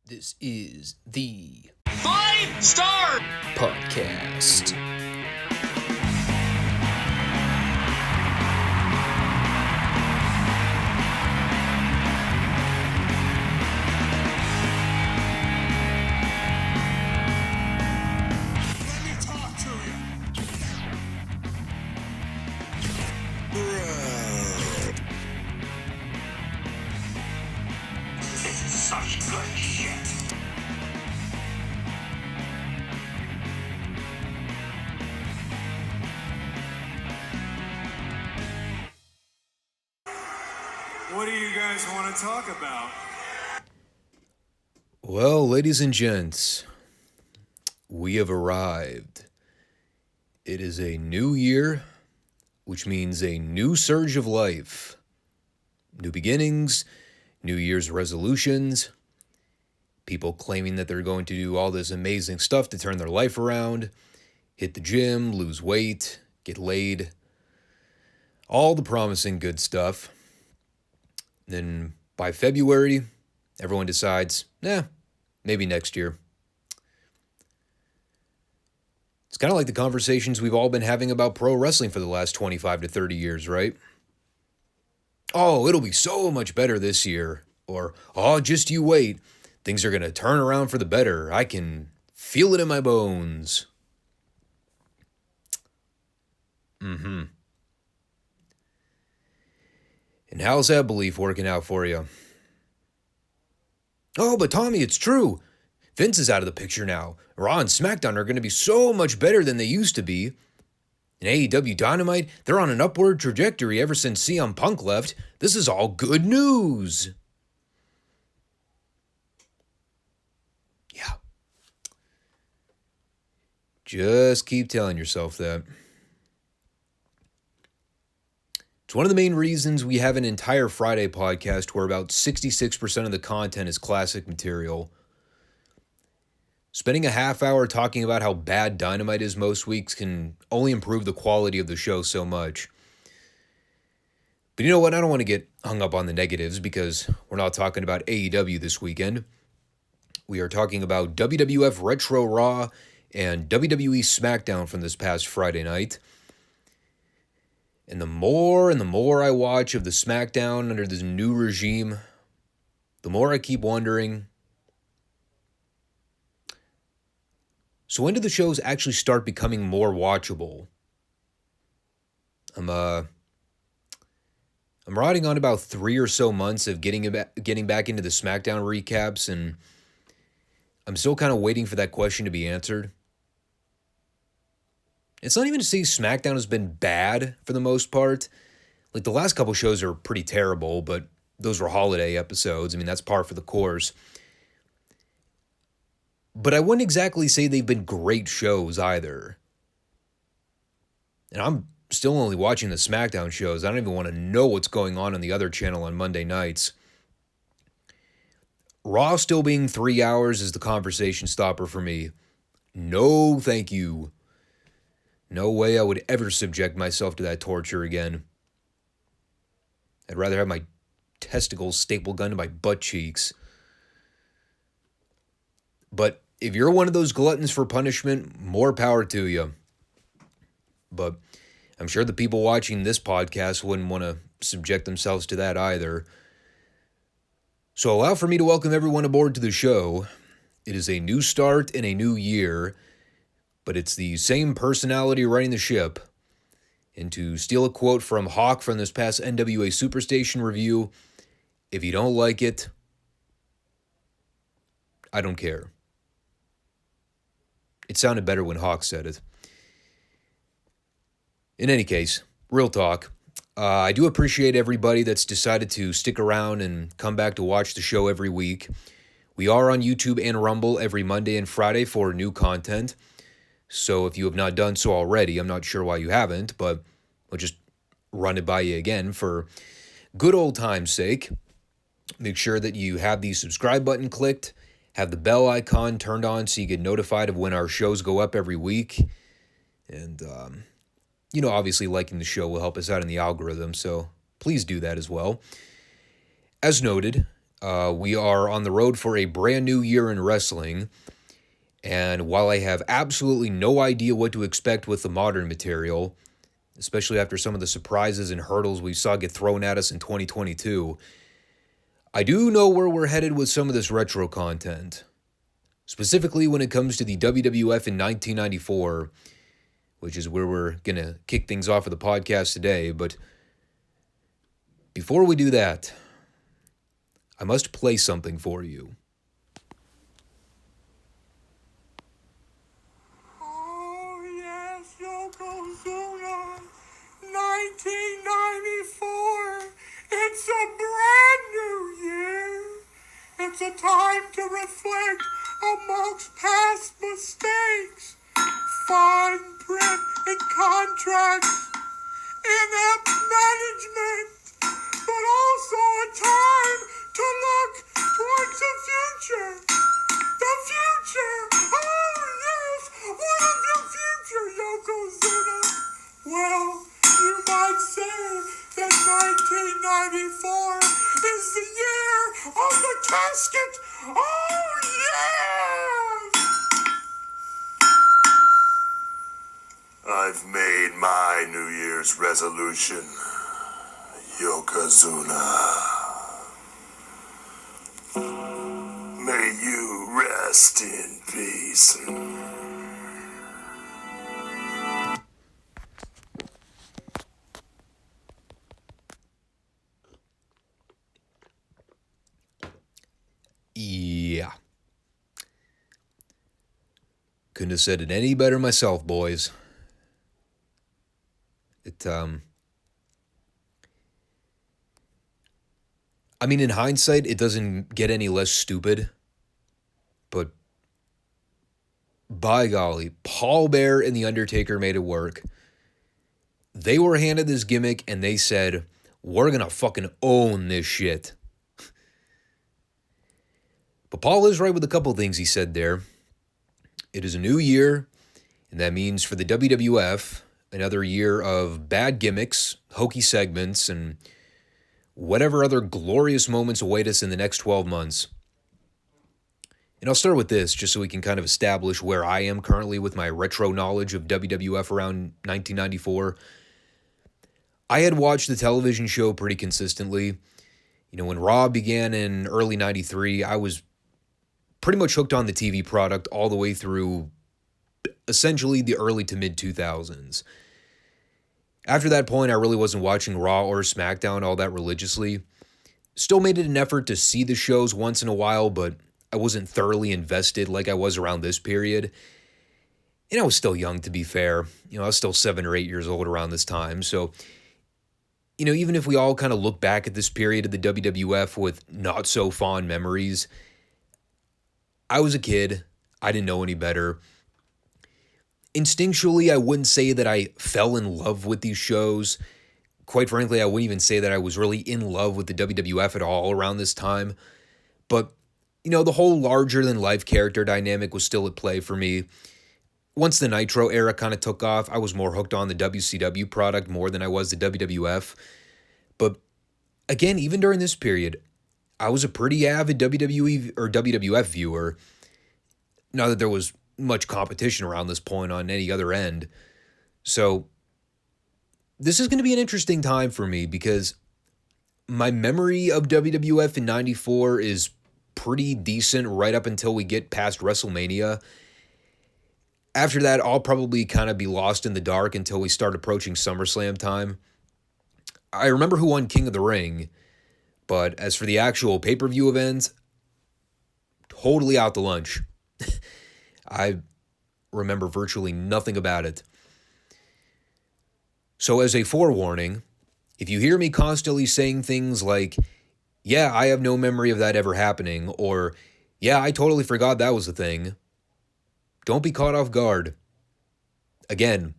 This is the Five Starr Podcast. Let me talk to you. This is such good shit. What do you guys want to talk about? Well, ladies and gents, we have arrived. It is a new year, which means a new surge of life. New beginnings, New Year's resolutions, people claiming that they're going to do all this amazing stuff to turn their life around, hit the gym, lose weight, get laid, all the promising good stuff. Then by February, everyone decides, maybe next year. It's kind of like the conversations we've all been having about pro wrestling for the last 25 to 30 years, right? Oh, it'll be so much better this year. Or, oh, just you wait. Things are going to turn around for the better. I can feel it in my bones. And how's that belief working out for you? Oh, but Tommy, it's true. Vince is out of the picture now. Raw and SmackDown are going to be so much better than they used to be. And AEW Dynamite, they're on an upward trajectory ever since CM Punk left. This is all good news. Yeah. Just keep telling yourself that. It's one of the main reasons we have an entire Friday podcast where about 66% of the content is classic material. Spending a half hour talking about how bad Dynamite is most weeks can only improve the quality of the show so much. But you know what? I don't want to get hung up on the negatives because we're not talking about AEW this weekend. We are talking about WWF Retro Raw and WWE SmackDown from this past Friday night. And the more I watch of the SmackDown under this new regime, the more I keep wondering, so when do the shows actually start becoming more watchable? I'm riding on about 3 or so months of getting back into the SmackDown recaps, and I'm still kind of waiting for that question to be answered. It's not even to say SmackDown has been bad for the most part. Like, the last couple shows are pretty terrible, but those were holiday episodes. I mean, that's par for the course. But I wouldn't exactly say they've been great shows either. And I'm still only watching the SmackDown shows. I don't even want to know what's going on the other channel on Monday nights. Raw still being 3 hours is the conversation stopper for me. No, thank you. No way I would ever subject myself to that torture again. I'd rather have my testicles staple gun to my butt cheeks. But if you're one of those gluttons for punishment, more power to you. But I'm sure the people watching this podcast wouldn't want to subject themselves to that either. So allow for me to welcome everyone aboard to the show. It is a new start and a new year, but it's the same personality running the ship. And to steal a quote from Hawk from this past NWA Superstation review, if you don't like it, I don't care. It sounded better when Hawk said it. In any case, real talk. I do appreciate everybody that's decided to stick around and come back to watch the show every week. We are on YouTube and Rumble every Monday and Friday for new content. So if you have not done so already, I'm not sure why you haven't, but I'll just run it by you again for good old time's sake. Make sure that you have the subscribe button clicked, have the bell icon turned on so you get notified of when our shows go up every week. And, obviously liking the show will help us out in the algorithm, so please do that as well. As noted, We are on the road for a brand new year in wrestling. And while I have absolutely no idea what to expect with the modern material, especially after some of the surprises and hurdles we saw get thrown at us in 2022, I do know where we're headed with some of this retro content. Specifically when it comes to the WWF in 1994, which is where we're going to kick things off of the podcast today. But before we do that, I must play something for you. Oh, yes, Yokozuna, 1994. It's a brand new year. It's a time to reflect amongst past mistakes, fine print in contracts, inept management, but also a time to look towards the future. The future! Oh, yes! What of your future, Yokozuna? Well, you might say that 1994 is the year of the casket! Oh, yes! I've made my New Year's resolution, Yokozuna. May you rest in peace. Yeah. Couldn't have said it any better myself, boys. I mean, in hindsight, it doesn't get any less stupid. But by golly, Paul Bearer and The Undertaker made it work. They were handed this gimmick and they said, we're going to fucking own this shit. But Paul is right with a couple things he said there. It is a new year, and that means for the WWF, another year of bad gimmicks, hokey segments, and whatever other glorious moments await us in the next 12 months. And I'll start with this, just so we can kind of establish where I am currently with my retro knowledge of WWF around 1994. I had watched the television show pretty consistently. You know, when Raw began in early 93, I was pretty much hooked on the TV product all the way through essentially the early to mid 2000s. After that point, I really wasn't watching Raw or SmackDown all that religiously. Still made it an effort to see the shows once in a while, but I wasn't thoroughly invested like I was around this period. And I was still young, to be fair. You know, I was still 7 or 8 years old around this time. So, you know, even if we all kind of look back at this period of the WWF with not so fond memories, I was a kid. I didn't know any better. Instinctually, I wouldn't say that I fell in love with these shows. Quite frankly, I wouldn't even say that I was really in love with the WWF at all around this time. But, you know, the whole larger-than-life character dynamic was still at play for me. Once the Nitro era kind of took off, I was more hooked on the WCW product more than I was the WWF. But, again, even during this period, I was a pretty avid WWE or WWF viewer. Not that there was much competition around this point on any other end. So this is going to be an interesting time for me because my memory of WWF in 94 is pretty decent right up until we get past WrestleMania. After that, I'll probably kind of be lost in the dark until we start approaching SummerSlam time. I remember who won King of the Ring, but as for the actual pay-per-view events, totally out to lunch. I remember virtually nothing about it. So as a forewarning, if you hear me constantly saying things like, yeah, I have no memory of that ever happening, or yeah, I totally forgot that was a thing, don't be caught off guard. Again,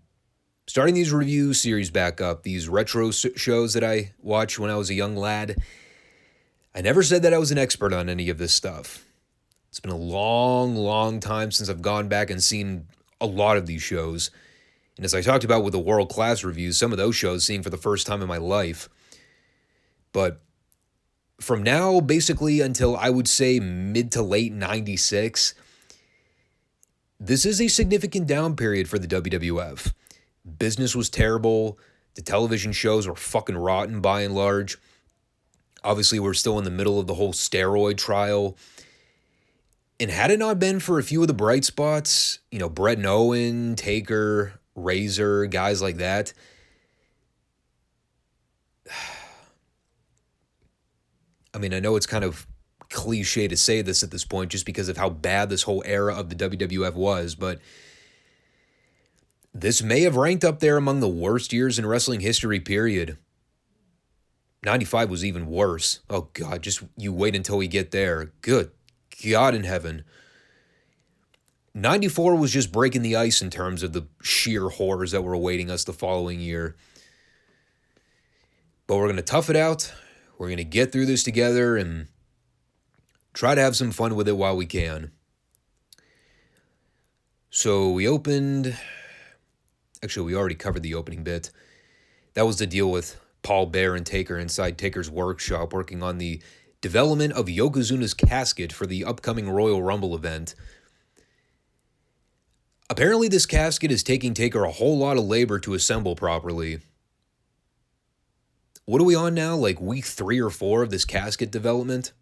starting these review series back up, these retro shows that I watched when I was a young lad, I never said that I was an expert on any of this stuff. It's been a long, long time since I've gone back and seen a lot of these shows. And as I talked about with the world-class reviews, some of those shows seen for the first time in my life. But from now basically until I would say mid to late 96, this is a significant down period for the WWF. Business was terrible. The television shows were fucking rotten by and large. Obviously, we're still in the middle of the whole steroid trial. And had it not been for a few of the bright spots, Bret and Owen, Taker, Razor, guys like that, I mean, I know it's kind of cliche to say this at this point just because of how bad this whole era of the WWF was, but this may have ranked up there among the worst years in wrestling history, period. 95 was even worse. Oh, God, just you wait until we get there. Good God in heaven. 94 was just breaking the ice in terms of the sheer horrors that were awaiting us the following year. But we're going to tough it out. We're going to get through this together and try to have some fun with it while we can. So we opened... Actually, we already covered the opening bit. That was the deal with Paul Bear and Taker inside Taker's workshop working on the development of Yokozuna's casket for the upcoming Royal Rumble event. Apparently, this casket is taking Taker a whole lot of labor to assemble properly. What are we on now? Like week 3 or 4 of this casket development?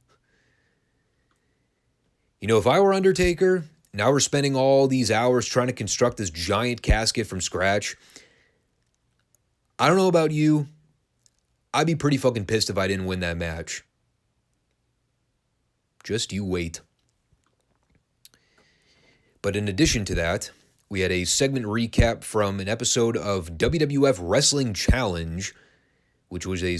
If I were Undertaker, now we're spending all these hours trying to construct this giant casket from scratch. I don't know about you. I'd be pretty fucking pissed if I didn't win that match. Just you wait. But in addition to that, we had a segment recap from an episode of WWF Wrestling Challenge, which was a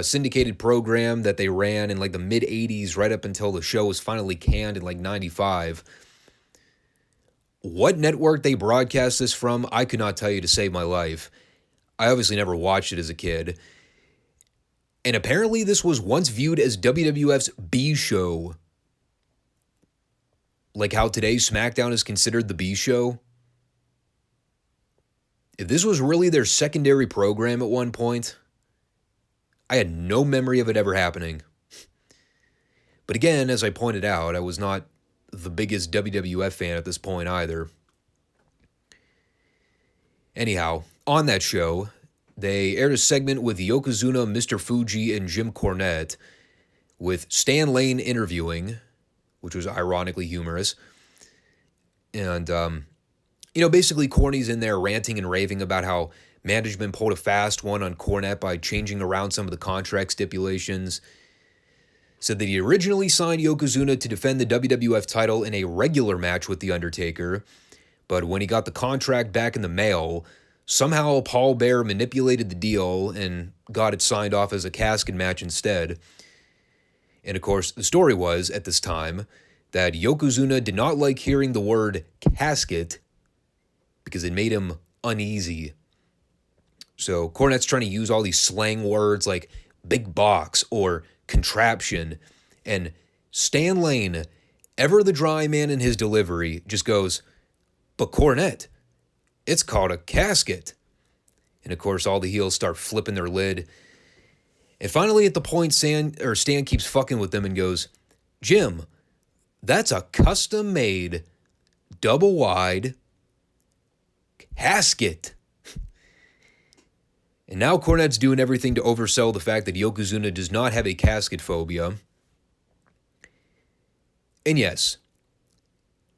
syndicated program that they ran in like the mid-'80s right up until the show was finally canned in like 95. What network they broadcast this from, I could not tell you to save my life. I obviously never watched it as a kid. And apparently this was once viewed as WWF's B show. Like how today SmackDown is considered the B show. If this was really their secondary program at one point, I had no memory of it ever happening. But again, as I pointed out, I was not the biggest WWF fan at this point either. Anyhow, on that show, they aired a segment with Yokozuna, Mr. Fuji, and Jim Cornette, with Stan Lane interviewing, which was ironically humorous. And, basically Corny's in there ranting and raving about how management pulled a fast one on Cornette by changing around some of the contract stipulations. Said that he originally signed Yokozuna to defend the WWF title in a regular match with The Undertaker, but when he got the contract back in the mail, somehow Paul Bear manipulated the deal and got it signed off as a casket match instead. And of course, the story was, at this time, that Yokozuna did not like hearing the word casket because it made him uneasy. So Cornette's trying to use all these slang words like big box or contraption, and Stan Lane, ever the dry man in his delivery, just goes, "But Cornette, it's called a casket." And of course, all the heels start flipping their lid. And finally, at the point, Stan keeps fucking with them and goes, "Jim, that's a custom-made, double-wide casket." And now Cornette's doing everything to oversell the fact that Yokozuna does not have a casket phobia. And yes,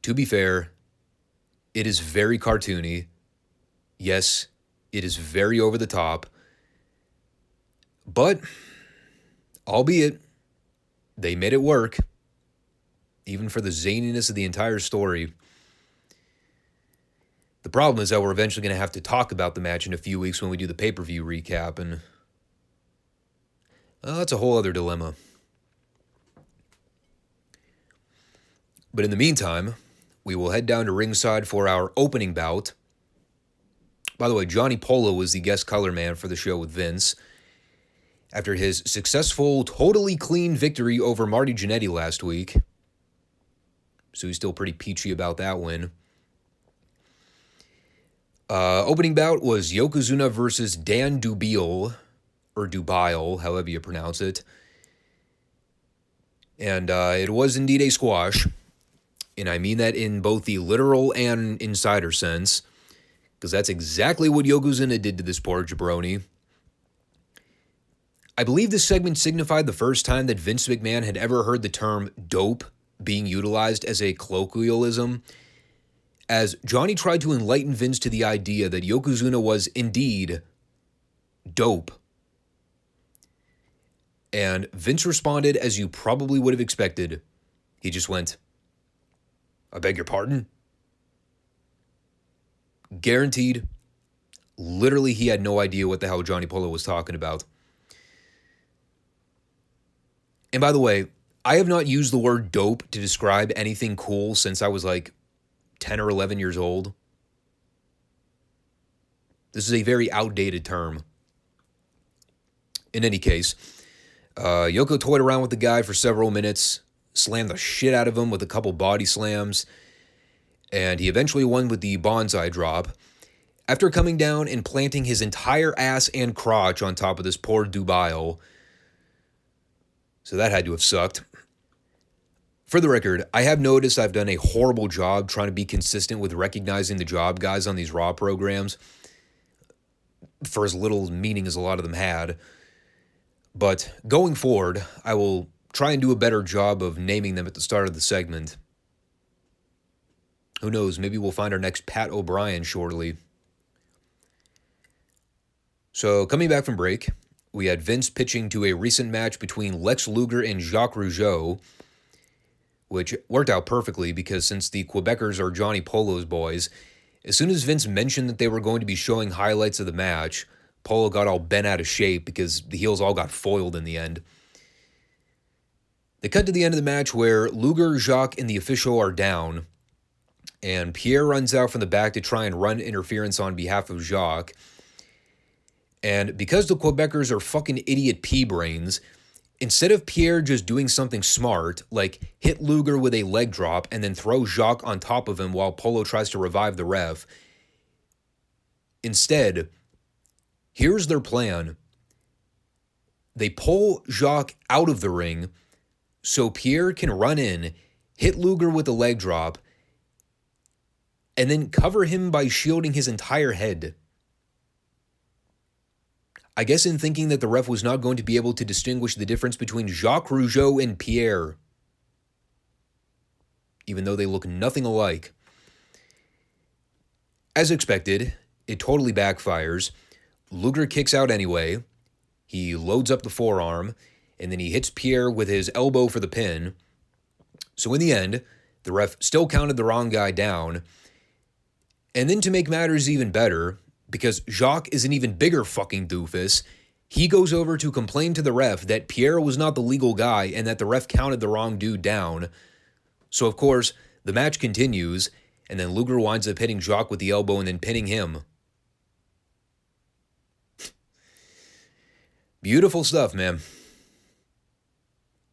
to be fair, it is very cartoony. Yes, it is very over the top. But, albeit, they made it work, even for the zaniness of the entire story. The problem is that we're eventually going to have to talk about the match in a few weeks when we do the pay-per-view recap, and well, that's a whole other dilemma. But in the meantime, we will head down to ringside for our opening bout. By the way, Johnny Polo was the guest color man for the show with Vince. After his successful, totally clean victory over Marty Jannetty last week. So he's still pretty peachy about that win. Opening bout was Yokozuna versus Dan Dubiel, or Dubiel, however you pronounce it. And it was indeed a squash. And I mean that in both the literal and insider sense, because that's exactly what Yokozuna did to this poor jabroni. I believe this segment signified the first time that Vince McMahon had ever heard the term dope being utilized as a colloquialism, as Johnny tried to enlighten Vince to the idea that Yokozuna was indeed dope. And Vince responded as you probably would have expected. He just went, "I beg your pardon?" Guaranteed, literally he had no idea what the hell Johnny Polo was talking about. And by the way, I have not used the word dope to describe anything cool since I was like 10 or 11 years old. This is a very outdated term. In any case, Yoko toyed around with the guy for several minutes, slammed the shit out of him with a couple body slams, and he eventually won with the bonsai drop, after coming down and planting his entire ass and crotch on top of this poor Dubile. So that had to have sucked. For the record, I have noticed I've done a horrible job trying to be consistent with recognizing the job guys on these Raw programs, for as little meaning as a lot of them had. But going forward, I will try and do a better job of naming them at the start of the segment. Who knows, maybe we'll find our next Pat O'Brien shortly. So, coming back from break, we had Vince pitching to a recent match between Lex Luger and Jacques Rougeau, which worked out perfectly because since the Quebecers are Johnny Polo's boys, as soon as Vince mentioned that they were going to be showing highlights of the match, Polo got all bent out of shape because the heels all got foiled in the end. They cut to the end of the match where Luger, Jacques, and the official are down, and Pierre runs out from the back to try and run interference on behalf of Jacques. And because the Quebecers are fucking idiot pea-brains, instead of Pierre just doing something smart, like hit Luger with a leg drop and then throw Jacques on top of him while Polo tries to revive the ref, instead, here's their plan. They pull Jacques out of the ring so Pierre can run in, hit Luger with a leg drop, and then cover him by shielding his entire head. I guess in thinking that the ref was not going to be able to distinguish the difference between Jacques Rougeau and Pierre, even though they look nothing alike. As expected, it totally backfires. Luger kicks out anyway. He loads up the forearm, and then he hits Pierre with his elbow for the pin. So in the end, the ref still counted the wrong guy down. And then to make matters even better, because Jacques is an even bigger fucking doofus, he goes over to complain to the ref that Pierre was not the legal guy and that the ref counted the wrong dude down. So of course, the match continues, and then Luger winds up hitting Jacques with the elbow and then pinning him. Beautiful stuff, man.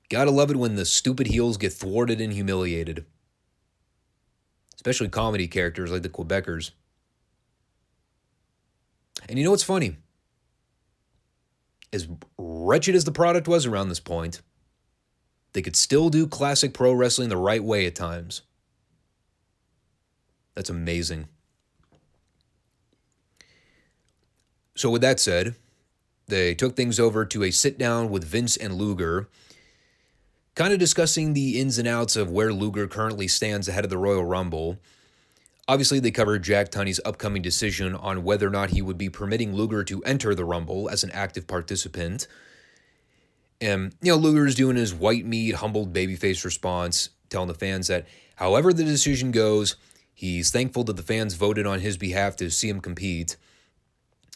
Gotta love it when the stupid heels get thwarted and humiliated. Especially comedy characters like the Quebecers. And you know what's funny? As wretched as the product was around this point, they could still do classic pro wrestling the right way at times. That's amazing. So with that said, they took things over to a sit-down with Vince and Luger, kind of discussing the ins and outs of where Luger currently stands ahead of the Royal Rumble. Obviously, they covered Jack Tunney's upcoming decision on whether or not he would be permitting Luger to enter the Rumble as an active participant. And, Luger's doing his white meat, humbled babyface response, telling the fans that however the decision goes, he's thankful that the fans voted on his behalf to see him compete.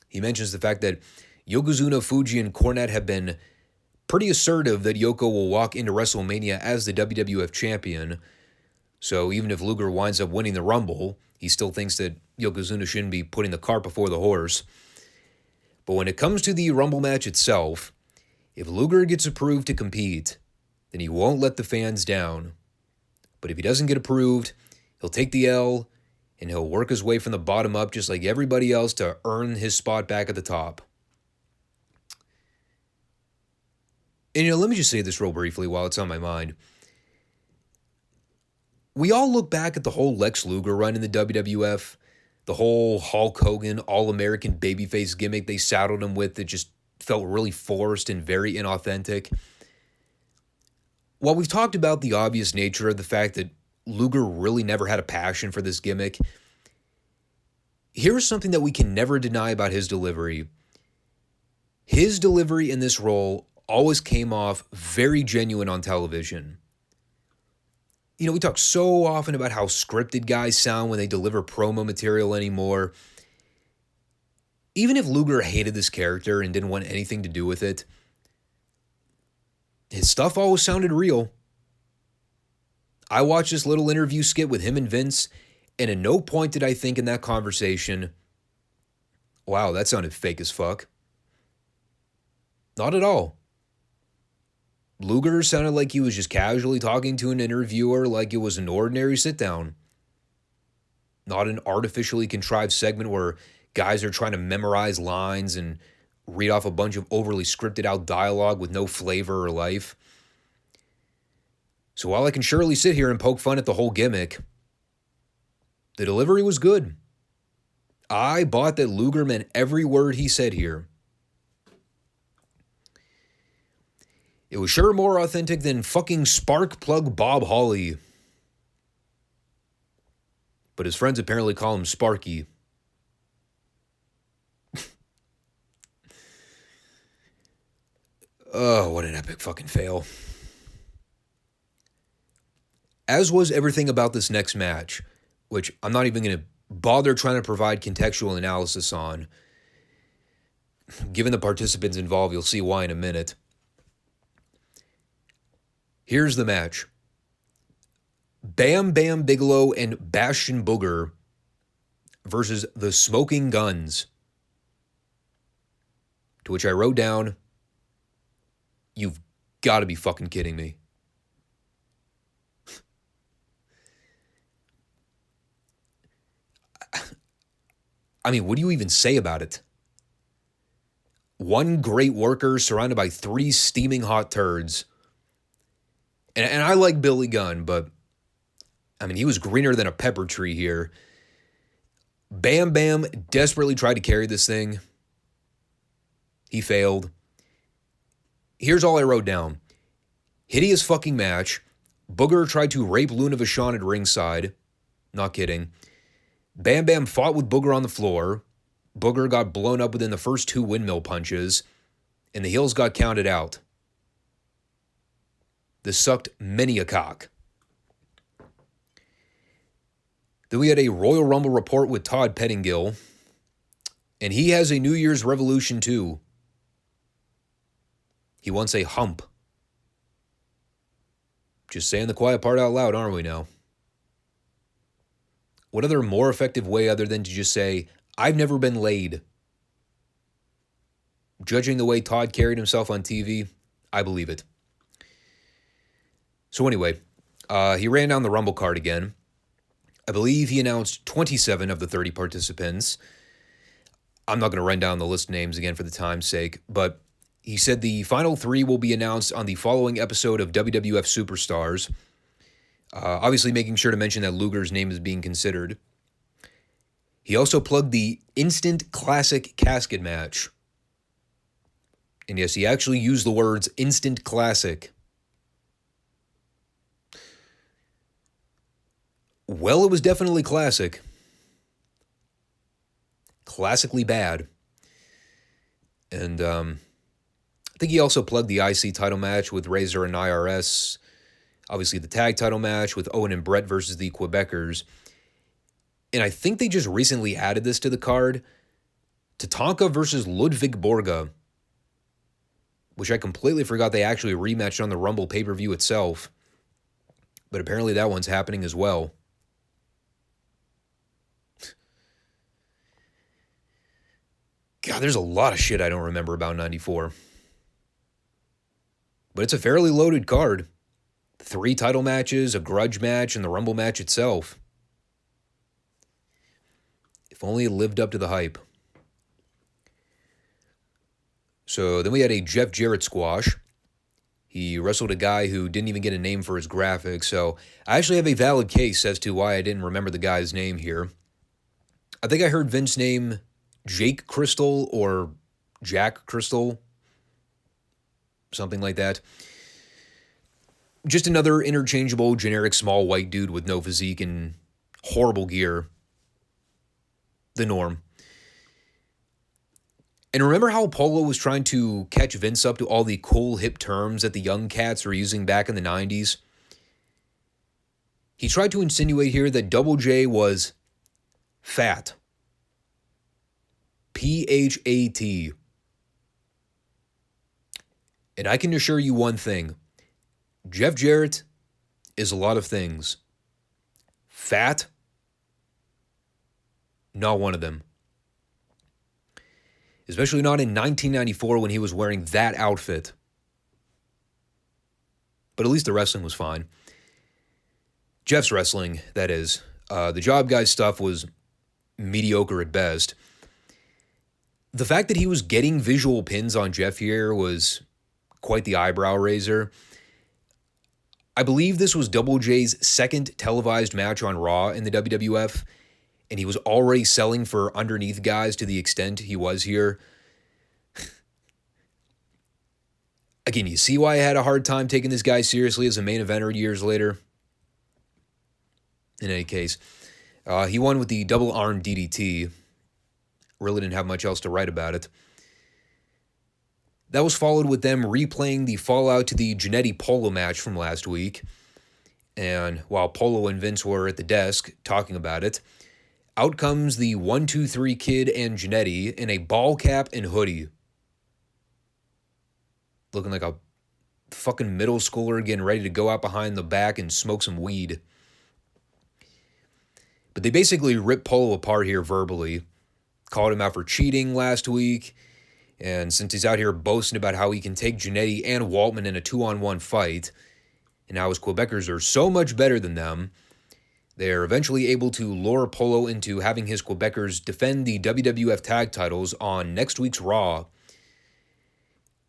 He mentions the fact that Yokozuna, Fuji, and Cornette have been pretty assertive that Yoko will walk into WrestleMania as the WWF champion. So even if Luger winds up winning the Rumble, he still thinks that Yokozuna shouldn't be putting the cart before the horse. But when it comes to the Rumble match itself, if Luger gets approved to compete, then he won't let the fans down. But if he doesn't get approved, he'll take the L, and he'll work his way from the bottom up just like everybody else to earn his spot back at the top. And let me just say this real briefly while it's on my mind. we all look back at the whole Lex Luger run in the WWF, the whole Hulk Hogan All-American babyface gimmick they saddled him with that just felt really forced and very inauthentic. While we've talked about the obvious nature of the fact that Luger really never had a passion for this gimmick, here's something that we can never deny about his delivery. His delivery in this role always came off very genuine on television. You know, we talk so often about how scripted guys sound when they deliver promo material anymore. Even if Luger hated this character and didn't want anything to do with it, his stuff always sounded real. I watched this little interview skit with him and Vince, and at no point did I think in that conversation, wow, that sounded fake as fuck. Not at all. Luger sounded like he was just casually talking to an interviewer like it was an ordinary sit-down. Not an artificially contrived segment where guys are trying to memorize lines and read off a bunch of overly scripted out dialogue with no flavor or life. So while I can surely sit here and poke fun at the whole gimmick, the delivery was good. I bought that Luger meant every word he said here. It was sure more authentic than fucking spark plug Bob Holly. But his friends apparently call him Sparky. Oh, what an epic fucking fail. As was everything about this next match, which I'm not even going to bother trying to provide contextual analysis on. Given the participants involved, you'll see why in a minute. Here's the match. Bam Bam Bigelow and Bastion Booger versus the Smoking Guns. To which I wrote down, you've got to be fucking kidding me. I mean, what do you even say about it? One great worker surrounded by three steaming hot turds. And I like Billy Gunn, but, I mean, he was greener than a pepper tree here. Bam Bam desperately tried to carry this thing. He failed. Here's all I wrote down. Hideous fucking match. Booger tried to rape Luna Vachon at ringside. Not kidding. Bam Bam fought with Booger on the floor. Booger got blown up within the first two windmill punches. And the heels got counted out. This sucked many a cock. Then we had a Royal Rumble report with Todd Pettingill. And he has a New Year's Revolution too. He wants a hump. Just saying the quiet part out loud, aren't we now? What other more effective way other than to just say, I've never been laid? Judging the way Todd carried himself on TV, I believe it. So anyway, he ran down the Rumble card again. I believe he announced 27 of the 30 participants. I'm not going to run down the list of names again for the time's sake, but he said the final three will be announced on the following episode of WWF Superstars. Obviously making sure to mention that Luger's name is being considered. He also plugged the Instant Classic Casket match. And yes, he actually used the words Instant Classic. Well, it was definitely classic. Classically bad. And I think he also plugged the IC title match with Razor and IRS. Obviously the tag title match with Owen and Brett versus the Quebecers. And I think they just recently added this to the card. Tatanka versus Ludwig Borga. Which I completely forgot they actually rematched on the Rumble pay-per-view itself. But apparently that one's happening as well. God, there's a lot of shit I don't remember about 94. But it's a fairly loaded card. 3 title matches, a grudge match, and the Rumble match itself. If only it lived up to the hype. So then we had a Jeff Jarrett squash. He wrestled a guy who didn't even get a name for his graphics, so I actually have a valid case as to why I didn't remember the guy's name here. I think I heard Vince name Jake Crystal or Jack Crystal, something like that. Just another interchangeable, generic small white dude with no physique and horrible gear. The norm. And remember how Polo was trying to catch Vince up to all the cool, hip terms that the young cats were using back in the 90s? He tried to insinuate here that Double J was fat. P-H-A-T. And I can assure you one thing. Jeff Jarrett is a lot of things. Fat? Not one of them. Especially not in 1994 when he was wearing that outfit. But at least the wrestling was fine. Jeff's wrestling, that is. The Job Guy stuff was mediocre at best. The fact that he was getting visual pins on Jeff here was quite the eyebrow raiser. I believe this was Double J's second televised match on Raw in the WWF, and he was already selling for underneath guys to the extent he was here. Again, you see why I had a hard time taking this guy seriously as a main eventer years later? In any case, he won with the double arm DDT. Really didn't have much else to write about it. That was followed with them replaying the fallout to the Jannetty Polo match from last week. And while Polo and Vince were at the desk talking about it, out comes the 1-2-3 Kid and Jannetty in a ball cap and hoodie. Looking like a fucking middle schooler getting ready to go out behind the back and smoke some weed. But they basically ripped Polo apart here verbally. Called him out for cheating last week. And since he's out here boasting about how he can take Jannetty and Waltman in a 2-on-1 fight, and how his Quebecers are so much better than them, they're eventually able to lure Polo into having his Quebecers defend the WWF tag titles on next week's Raw.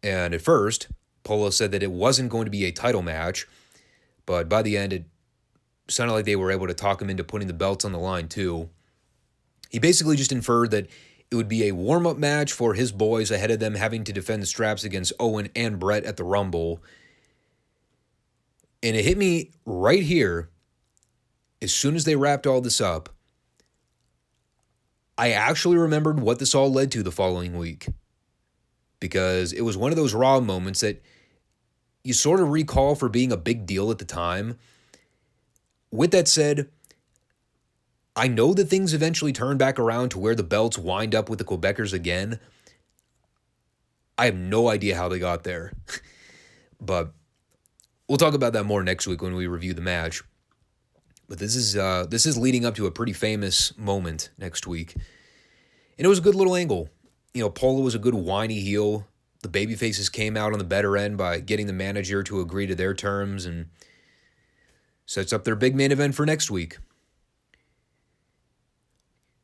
And at first, Polo said that it wasn't going to be a title match, but by the end, it sounded like they were able to talk him into putting the belts on the line too. He basically just inferred that it would be a warm-up match for his boys ahead of them having to defend the straps against Owen and Brett at the Rumble. And it hit me right here, as soon as they wrapped all this up, I actually remembered what this all led to the following week. Because it was one of those Raw moments that you sort of recall for being a big deal at the time. With that said, I know that things eventually turn back around to where the belts wind up with the Quebecers again. I have no idea how they got there. But we'll talk about that more next week when we review the match. But this is leading up to a pretty famous moment next week. And it was a good little angle. You know, Polo was a good whiny heel. The babyfaces came out on the better end by getting the manager to agree to their terms and sets up their big main event for next week.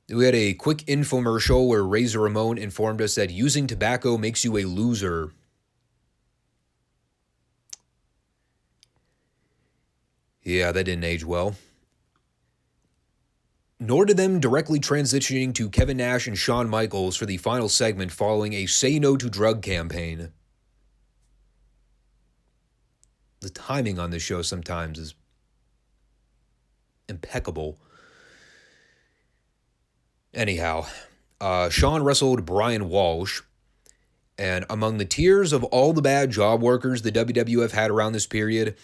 We had a quick infomercial where Razor Ramon informed us that using tobacco makes you a loser. Yeah, that didn't age well. Nor did them directly transitioning to Kevin Nash and Shawn Michaels for the final segment following a Say No to Drug campaign. The timing on this show sometimes is impeccable. Anyhow, Shawn wrestled Brian Walsh, and among the tiers of all the bad job workers the WWF had around this period,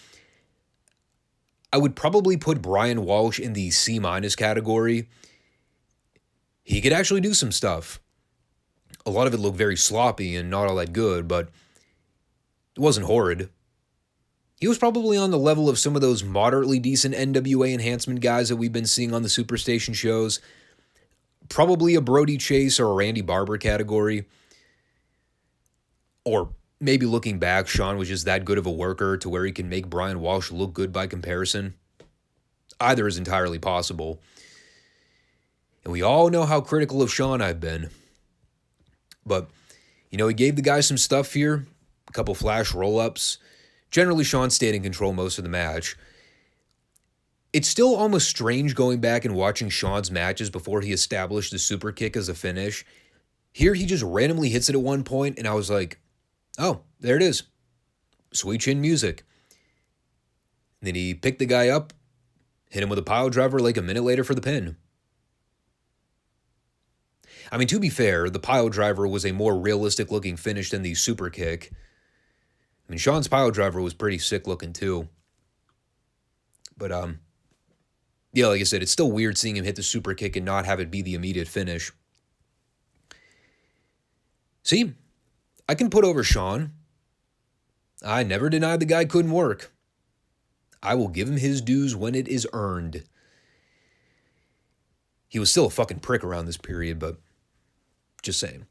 I would probably put Brian Walsh in the C- category. He could actually do some stuff. A lot of it looked very sloppy and not all that good, but it wasn't horrid. He was probably on the level of some of those moderately decent NWA enhancement guys that we've been seeing on the Superstation shows. Probably a Brody Chase or a Randy Barber category. Or maybe looking back, Shawn was just that good of a worker to where he can make Brian Walsh look good by comparison. Either is entirely possible. And we all know how critical of Shawn I've been. But, you know, he gave the guy some stuff here. A couple flash roll-ups. Generally, Sean stayed in control most of the match. It's still almost strange going back and watching Sean's matches before he established the super kick as a finish. Here, he just randomly hits it at one point, and I was like, oh, there it is. Sweet chin music. And then he picked the guy up, hit him with a pile driver like a minute later for the pin. I mean, to be fair, the pile driver was a more realistic looking finish than the super kick. I mean, Sean's pile driver was pretty sick looking too. But, yeah, like I said, it's still weird seeing him hit the super kick and not have it be the immediate finish. See, I can put over Sean. I never denied the guy couldn't work. I will give him his dues when it is earned. He was still a fucking prick around this period, but just saying.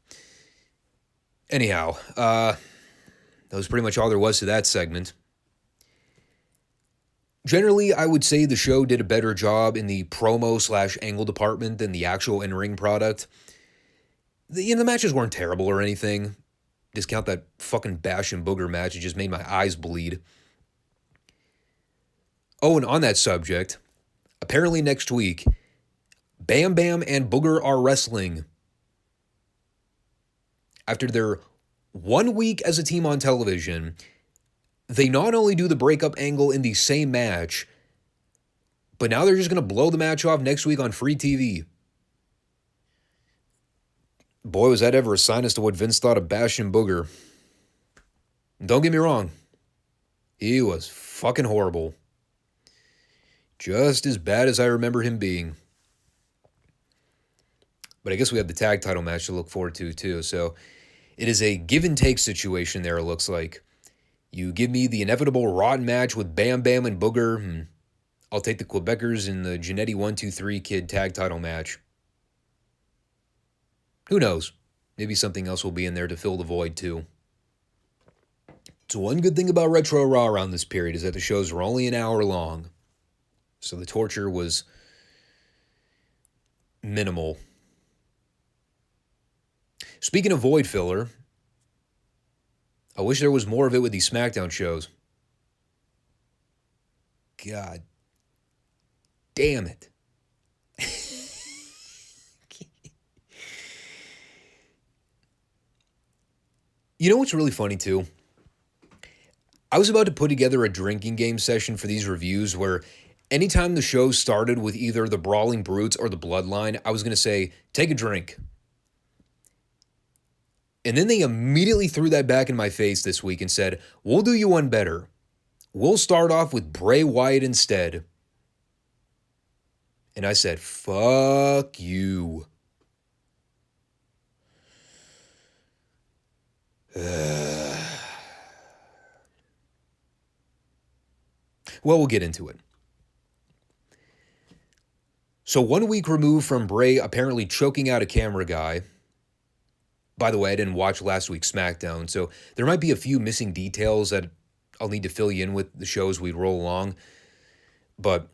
Anyhow, that was pretty much all there was to that segment. Generally, I would say the show did a better job in the promo/angle department than the actual in-ring product. The matches weren't terrible or anything. Discount that fucking Bash and Booger match. It just made my eyes bleed. Oh, and on that subject, apparently next week, Bam Bam and Booger are wrestling. After their 1 week as a team on television, they not only do the breakup angle in the same match, but now they're just going to blow the match off next week on free TV. Boy, was that ever a sign as to what Vince thought of Bash and Booger. Don't get me wrong. He was fucking horrible. Just as bad as I remember him being. But I guess we have the tag title match to look forward to too. So it is a give and take situation there, it looks like. You give me the inevitable rotten match with Bam Bam and Booger, and I'll take the Quebecers in the Janetti 1-2-3 Kid tag title match. Who knows? Maybe something else will be in there to fill the void, too. So one good thing about Retro Raw around this period is that the shows were only an hour long. So the torture was minimal. Speaking of void filler, I wish there was more of it with these SmackDown shows. God damn it. You know what's really funny, too? I was about to put together a drinking game session for these reviews where anytime the show started with either the Brawling Brutes or the Bloodline, I was going to say, take a drink. And then they immediately threw that back in my face this week and said, we'll do you one better. We'll start off with Bray Wyatt instead. And I said, fuck you. Well, we'll get into it. So 1 week removed from Bray apparently choking out a camera guy. By the way, I didn't watch last week's SmackDown, so there might be a few missing details that I'll need to fill you in with the show as we roll along. But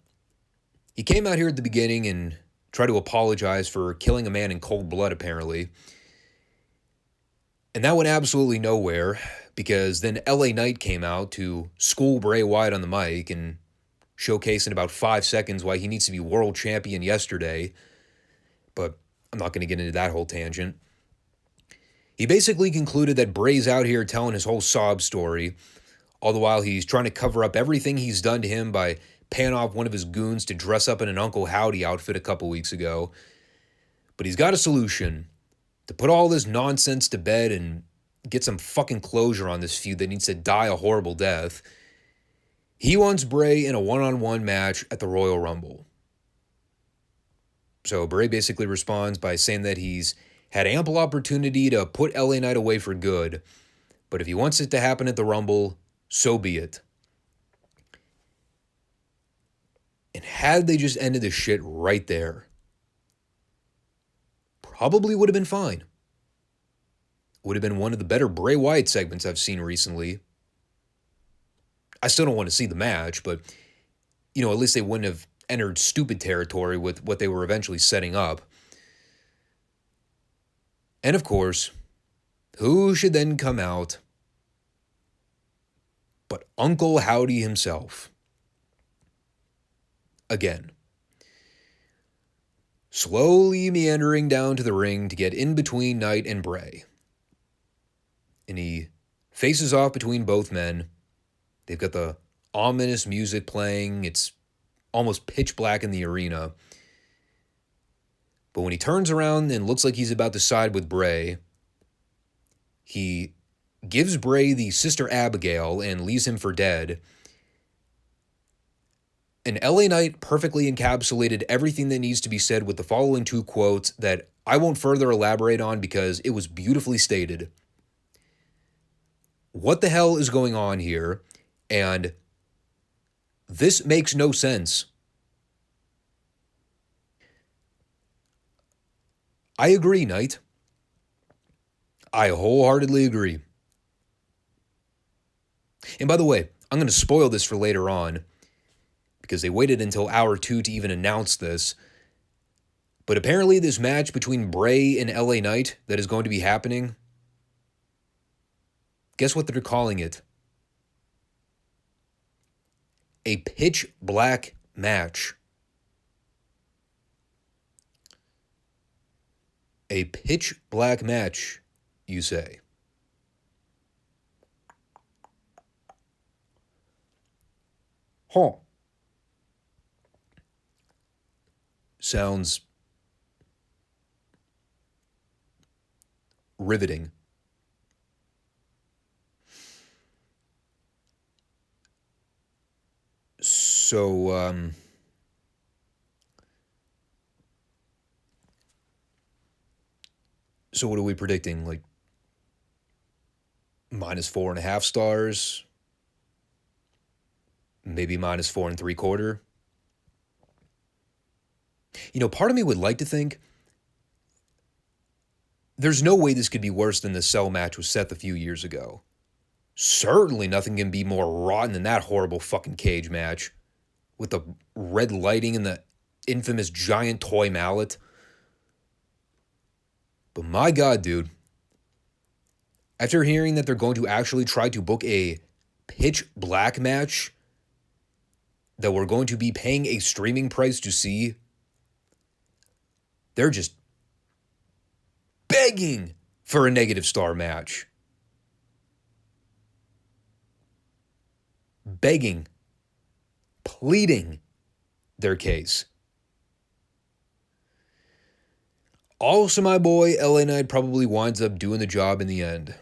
he came out here at the beginning and tried to apologize for killing a man in cold blood, apparently. And that went absolutely nowhere, because then LA Knight came out to school Bray Wyatt on the mic and showcase in about 5 seconds why he needs to be world champion yesterday. But I'm not going to get into that whole tangent. He basically concluded that Bray's out here telling his whole sob story, all the while he's trying to cover up everything he's done to him by paying off one of his goons to dress up in an Uncle Howdy outfit a couple weeks ago. But he's got a solution to put all this nonsense to bed and get some fucking closure on this feud that needs to die a horrible death. He wants Bray in a one-on-one match at the Royal Rumble. So Bray basically responds by saying that he's had ample opportunity to put LA Knight away for good, but if he wants it to happen at the Rumble, so be it. And had they just ended the shit right there, probably would have been fine. Would have been one of the better Bray Wyatt segments I've seen recently. I still don't want to see the match, but, you know, at least they wouldn't have entered stupid territory with what they were eventually setting up. And of course, who should then come out but Uncle Howdy himself. Again. Slowly meandering down to the ring to get in between Knight and Bray. And he faces off between both men. They've got the ominous music playing. It's almost pitch black in the arena. But when he turns around and looks like he's about to side with Bray, he gives Bray the Sister Abigail and leaves him for dead. And LA Knight perfectly encapsulated everything that needs to be said with the following two quotes that I won't further elaborate on because it was beautifully stated. What the hell is going on here? And this makes no sense. I agree, Knight. I wholeheartedly agree. And by the way, I'm going to spoil this for later on because they waited until hour 2 to even announce this. But apparently this match between Bray and LA Knight that is going to be happening, guess what they're calling it? A pitch black match. A pitch black match, you say? Huh. Sounds riveting. So, so what are we predicting? Like -4.5 stars? Maybe -4 3/4? Part of me would like to think there's no way this could be worse than the Cell match with Seth a few years ago. Certainly nothing can be more rotten than that horrible fucking cage match with the red lighting and the infamous giant toy mallet. But my God, dude, after hearing that they're going to actually try to book a pitch black match that we're going to be paying a streaming price to see, they're just begging for a negative star match. Begging, pleading their case. Also, my boy, LA Knight probably winds up doing the job in the end.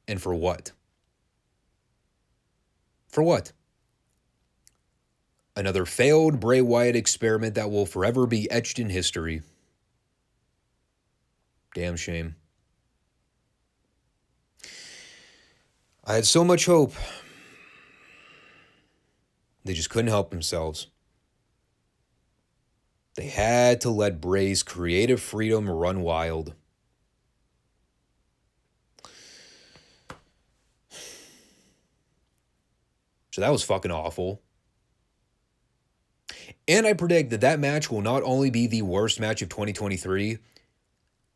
And for what? For what? Another failed Bray Wyatt experiment that will forever be etched in history. Damn shame. I had so much hope. They just couldn't help themselves. They had to let Bray's creative freedom run wild. So that was fucking awful. And I predict that match will not only be the worst match of 2023,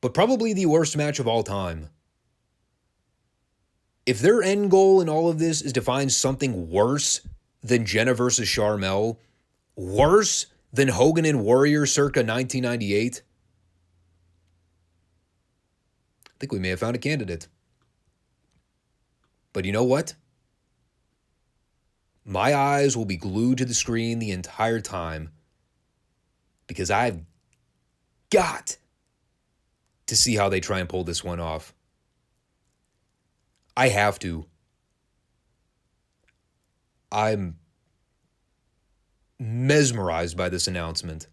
but probably the worst match of all time. If their end goal in all of this is to find something worse than Jenna versus Sharmell, worse than Hogan and Warrior circa 1998, I think we may have found a candidate. But you know what? My eyes will be glued to the screen the entire time because I've got to see how they try and pull this one off. I have to. I'm mesmerized by this announcement.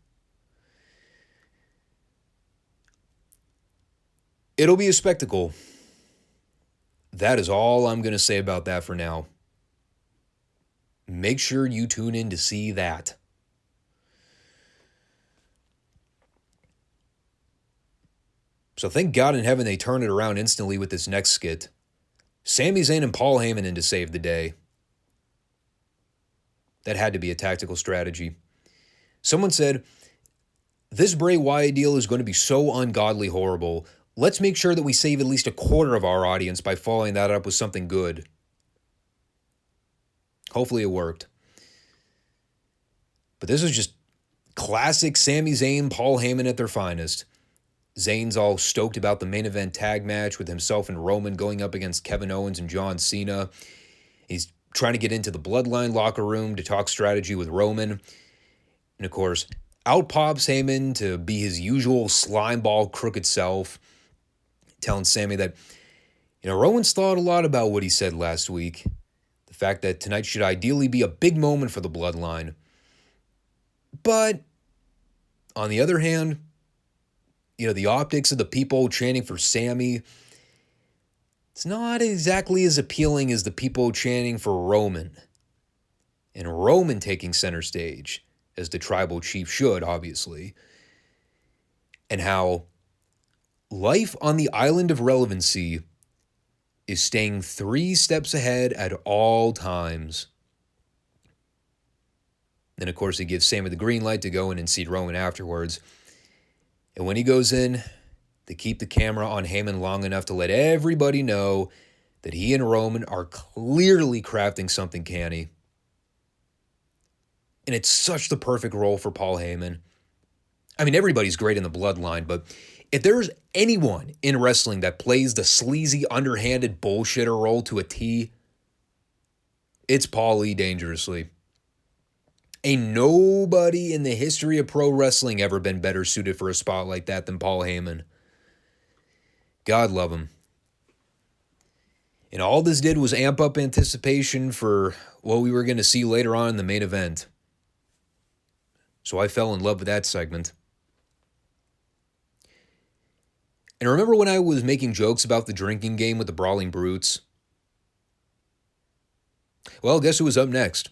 It'll be a spectacle. That is all I'm going to say about that for now. Make sure you tune in to see that. So thank God in heaven they turned it around instantly with this next skit. Sami Zayn and Paul Heyman in to save the day. That had to be a tactical strategy. Someone said, this Bray Wyatt deal is going to be so ungodly horrible. Let's make sure that we save at least a quarter of our audience by following that up with something good. Hopefully it worked. But this was just classic Sami Zayn, Paul Heyman at their finest. Zayn's all stoked about the main event tag match with himself and Roman going up against Kevin Owens and John Cena. He's trying to get into the Bloodline locker room to talk strategy with Roman. And of course, out pops Heyman to be his usual slimeball crooked self, telling Sami that, Roman's thought a lot about what he said last week. The fact that tonight should ideally be a big moment for the Bloodline. But, on the other hand, the optics of the people chanting for Sami, it's not exactly as appealing as the people chanting for Roman. And Roman taking center stage, as the tribal chief should, obviously. And how life on the island of relevancy is staying 3 steps ahead at all times. Then, of course, he gives Sami the green light to go in and see Roman afterwards. And when he goes in, they keep the camera on Heyman long enough to let everybody know that he and Roman are clearly crafting something canny. And it's such the perfect role for Paul Heyman. I mean, everybody's great in the Bloodline, but if there's anyone in wrestling that plays the sleazy, underhanded bullshitter role to a T, it's Paul E. Dangerously. Ain't nobody in the history of pro wrestling ever been better suited for a spot like that than Paul Heyman. God love him. And all this did was amp up anticipation for what we were going to see later on in the main event. So I fell in love with that segment. And remember when I was making jokes about the drinking game with the Brawling Brutes? Well, guess who was up next?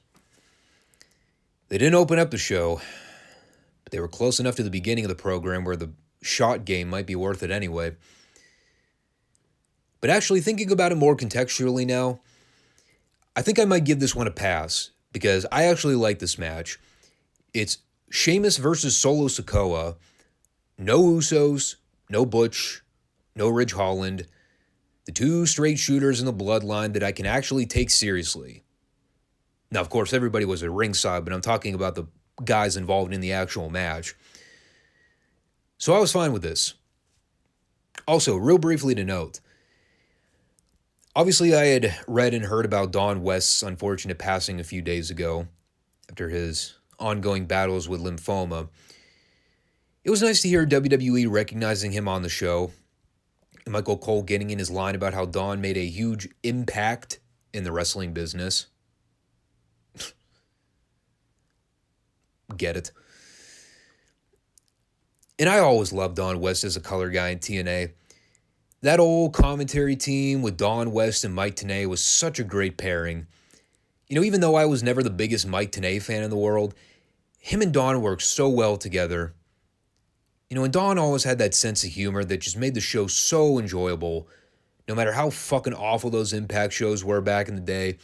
They didn't open up the show, but they were close enough to the beginning of the program where the shot game might be worth it anyway. But actually, thinking about it more contextually now, I think I might give this one a pass, because I actually like this match. It's Sheamus versus Solo Sikoa. No Usos, no Butch, no Ridge Holland. The 2 straight shooters in the Bloodline that I can actually take seriously. Now, of course, everybody was at ringside, but I'm talking about the guys involved in the actual match. So I was fine with this. Also, real briefly to note, obviously I had read and heard about Don West's unfortunate passing a few days ago after his ongoing battles with lymphoma. It was nice to hear WWE recognizing him on the show, and Michael Cole getting in his line about how Don made a huge impact in the wrestling business. Get it. And I always loved Don West as a color guy in TNA. That old commentary team with Don West and Mike Tenay was such a great pairing. Even though I was never the biggest Mike Tenay fan in the world, him and Don worked so well together. And Don always had that sense of humor that just made the show so enjoyable, no matter how fucking awful those Impact shows were back in the day.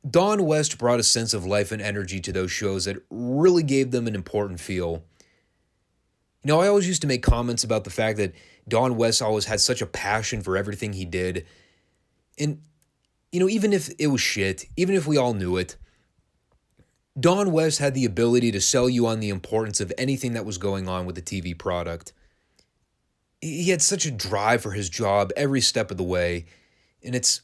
Don West brought a sense of life and energy to those shows that really gave them an important feel. I always used to make comments about the fact that Don West always had such a passion for everything he did. And, even if it was shit, even if we all knew it, Don West had the ability to sell you on the importance of anything that was going on with the TV product. He had such a drive for his job every step of the way, and it's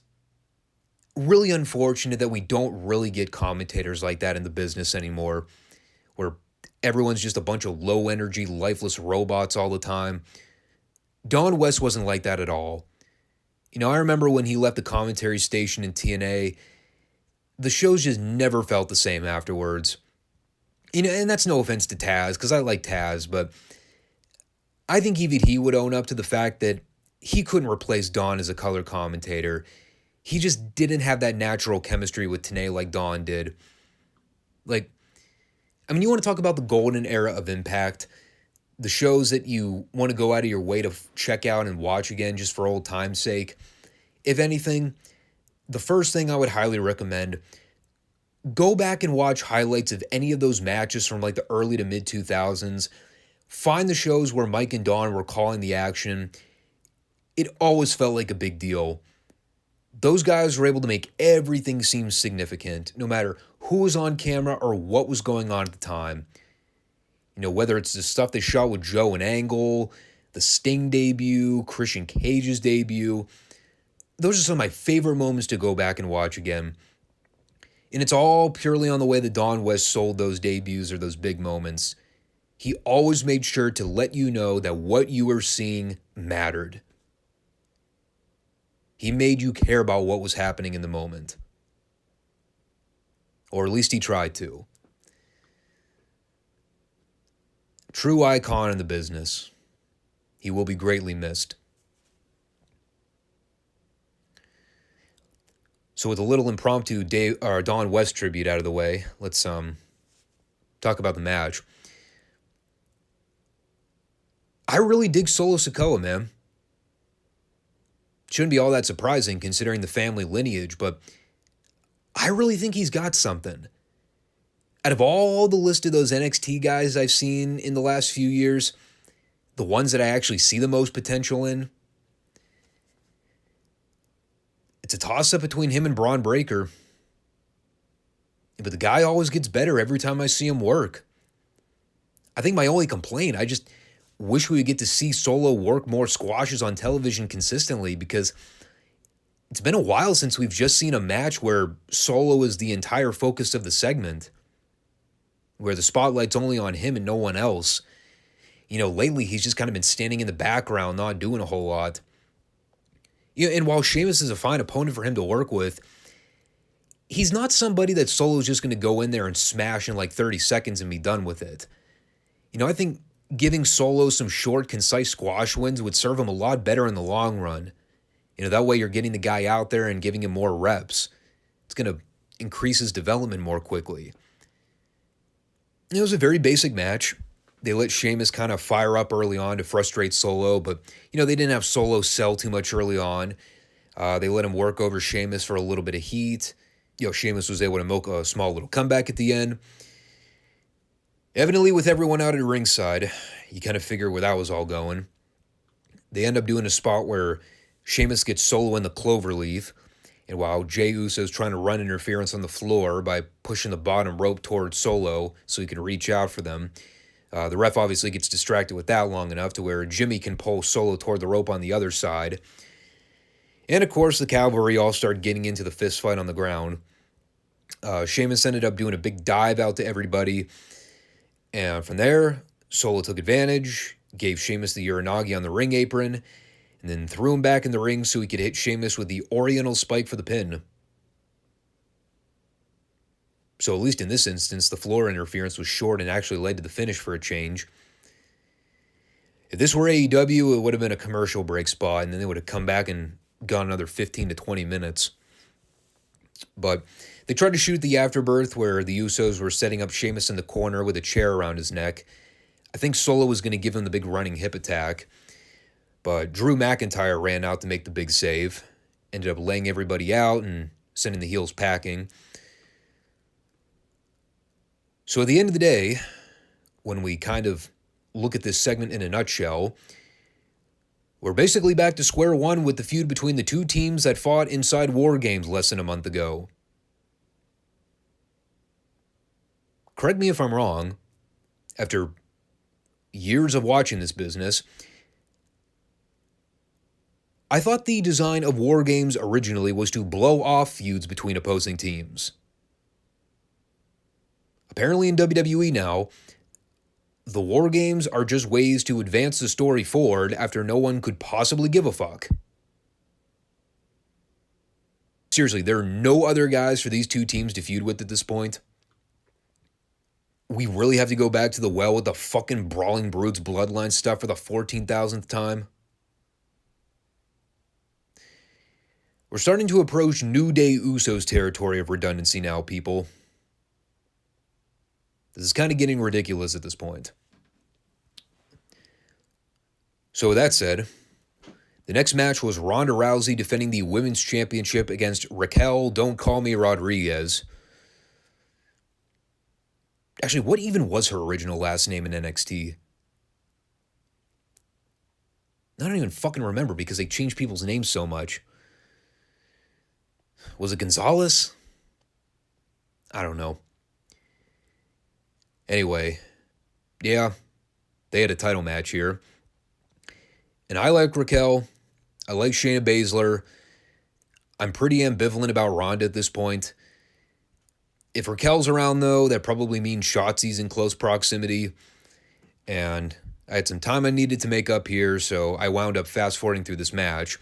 really unfortunate that we don't really get commentators like that in the business anymore, where everyone's just a bunch of low-energy, lifeless robots all the time. Don West wasn't like that at all. I remember when he left the commentary station in TNA, the shows just never felt the same afterwards. And that's no offense to Taz, because I like Taz, but I think even he would own up to the fact that he couldn't replace Don as a color commentator. He just didn't have that natural chemistry with Tenay like Don did. You want to talk about the golden era of Impact, the shows that you want to go out of your way to check out and watch again just for old time's sake. If anything, the first thing I would highly recommend, go back and watch highlights of any of those matches from the early to mid 2000s. Find the shows where Mike and Don were calling the action. It always felt like a big deal. Those guys were able to make everything seem significant, no matter who was on camera or what was going on at the time. You know, whether it's the stuff they shot with Joe and Angle, the Sting debut, Christian Cage's debut. Those are some of my favorite moments to go back and watch again. And it's all purely on the way that Don West sold those debuts or those big moments. He always made sure to let you know that what you were seeing mattered. He made you care about what was happening in the moment. Or at least he tried to. True icon in the business. He will be greatly missed. So with a little impromptu Don West tribute out of the way, let's talk about the match. I really dig Solo Sikoa, man. Shouldn't be all that surprising considering the family lineage, but I really think he's got something. Out of all the list of those NXT guys I've seen in the last few years, the ones that I actually see the most potential in, it's a toss-up between him and Braun Breaker. But the guy always gets better every time I see him work. I think my only complaint, I just wish we would get to see Solo work more squashes on television consistently, because it's been a while since we've just seen a match where Solo is the entire focus of the segment, where the spotlight's only on him and no one else. You know, lately he's just kind of been standing in the background, not doing a whole lot. You know, and while Sheamus is a fine opponent for him to work with, he's not somebody that Solo's just going to go in there and smash in like 30 seconds and be done with it. You know, I think giving Solo some short, concise squash wins would serve him a lot better in the long run. You know, that way you're getting the guy out there and giving him more reps. It's going to increase his development more quickly. It was a very basic match. They let Sheamus kind of fire up early on to frustrate Solo, but, you know, they didn't have Solo sell too much early on. They let him work over Sheamus for a little bit of heat. You know, Sheamus was able to milk a small little comeback at the end. Evidently, with everyone out at ringside, you kind of figure where that was all going. They end up doing a spot where Sheamus gets Solo in the cloverleaf, and while Jey Uso's trying to run interference on the floor by pushing the bottom rope towards Solo so he can reach out for them, the ref obviously gets distracted with that long enough to where Jimmy can pull Solo toward the rope on the other side. And of course, the Cavalry all start getting into the fist fight on the ground. Sheamus ended up doing a big dive out to everybody. And from there, Solo took advantage, gave Sheamus the Uranagi on the ring apron, and then threw him back in the ring so he could hit Sheamus with the Oriental Spike for the pin. So at least in this instance, the floor interference was short and actually led to the finish for a change. If this were AEW, it would have been a commercial break spot, and then they would have come back and gone another 15 to 20 minutes. But they tried to shoot the afterbirth where the Usos were setting up Sheamus in the corner with a chair around his neck. I think Solo was going to give him the big running hip attack, but Drew McIntyre ran out to make the big save, ended up laying everybody out and sending the heels packing. So at the end of the day, when we kind of look at this segment in a nutshell, we're basically back to square one with the feud between the two teams that fought inside War Games less than a month ago. Correct me if I'm wrong, after years of watching this business, I thought the design of War Games originally was to blow off feuds between opposing teams. Apparently in WWE now, the War Games are just ways to advance the story forward after no one could possibly give a fuck. Seriously, there are no other guys for these two teams to feud with at this point. We really have to go back to the well with the fucking Brawling Brutes bloodline stuff for the 14,000th time. We're starting to approach New Day Usos territory of redundancy now, people. This is kind of getting ridiculous at this point. So with that said, the next match was Ronda Rousey defending the Women's Championship against Raquel Don't Call Me Rodriguez. Actually, what even was her original last name in NXT? I don't even fucking remember because they changed people's names so much. Was it Gonzalez? I don't know. Anyway, yeah, they had a title match here. And I like Raquel. I like Shayna Baszler. I'm pretty ambivalent about Ronda at this point. If Raquel's around, though, that probably means Shotzi's in close proximity. And I had some time I needed to make up here, so I wound up fast-forwarding through this match.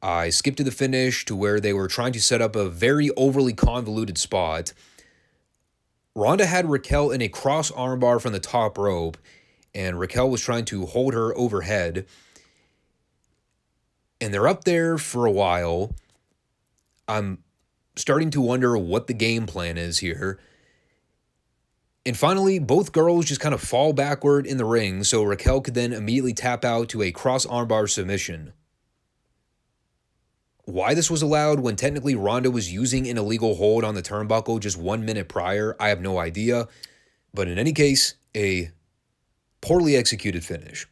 I skipped to the finish to where they were trying to set up a very overly convoluted spot. Ronda had Raquel in a cross armbar from the top rope, and Raquel was trying to hold her overhead. And they're up there for a while. I'm starting to wonder what the game plan is here. And finally, both girls just kind of fall backward in the ring, so Raquel could then immediately tap out to a cross armbar submission. Why this was allowed when technically Ronda was using an illegal hold on the turnbuckle just 1 minute prior, I have no idea. But in any case, a poorly executed finish.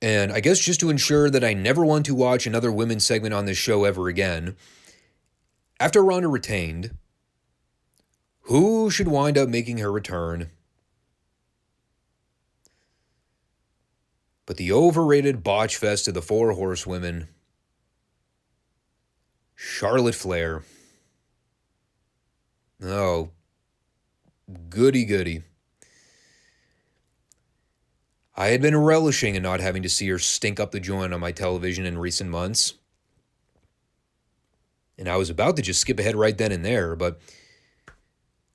And I guess just to ensure that I never want to watch another women's segment on this show ever again, after Ronda retained, who should wind up making her return but the overrated botch fest of the Four Horsewomen, Charlotte Flair. Oh, goody goody. I had been relishing in not having to see her stink up the joint on my television in recent months. And I was about to just skip ahead right then and there, but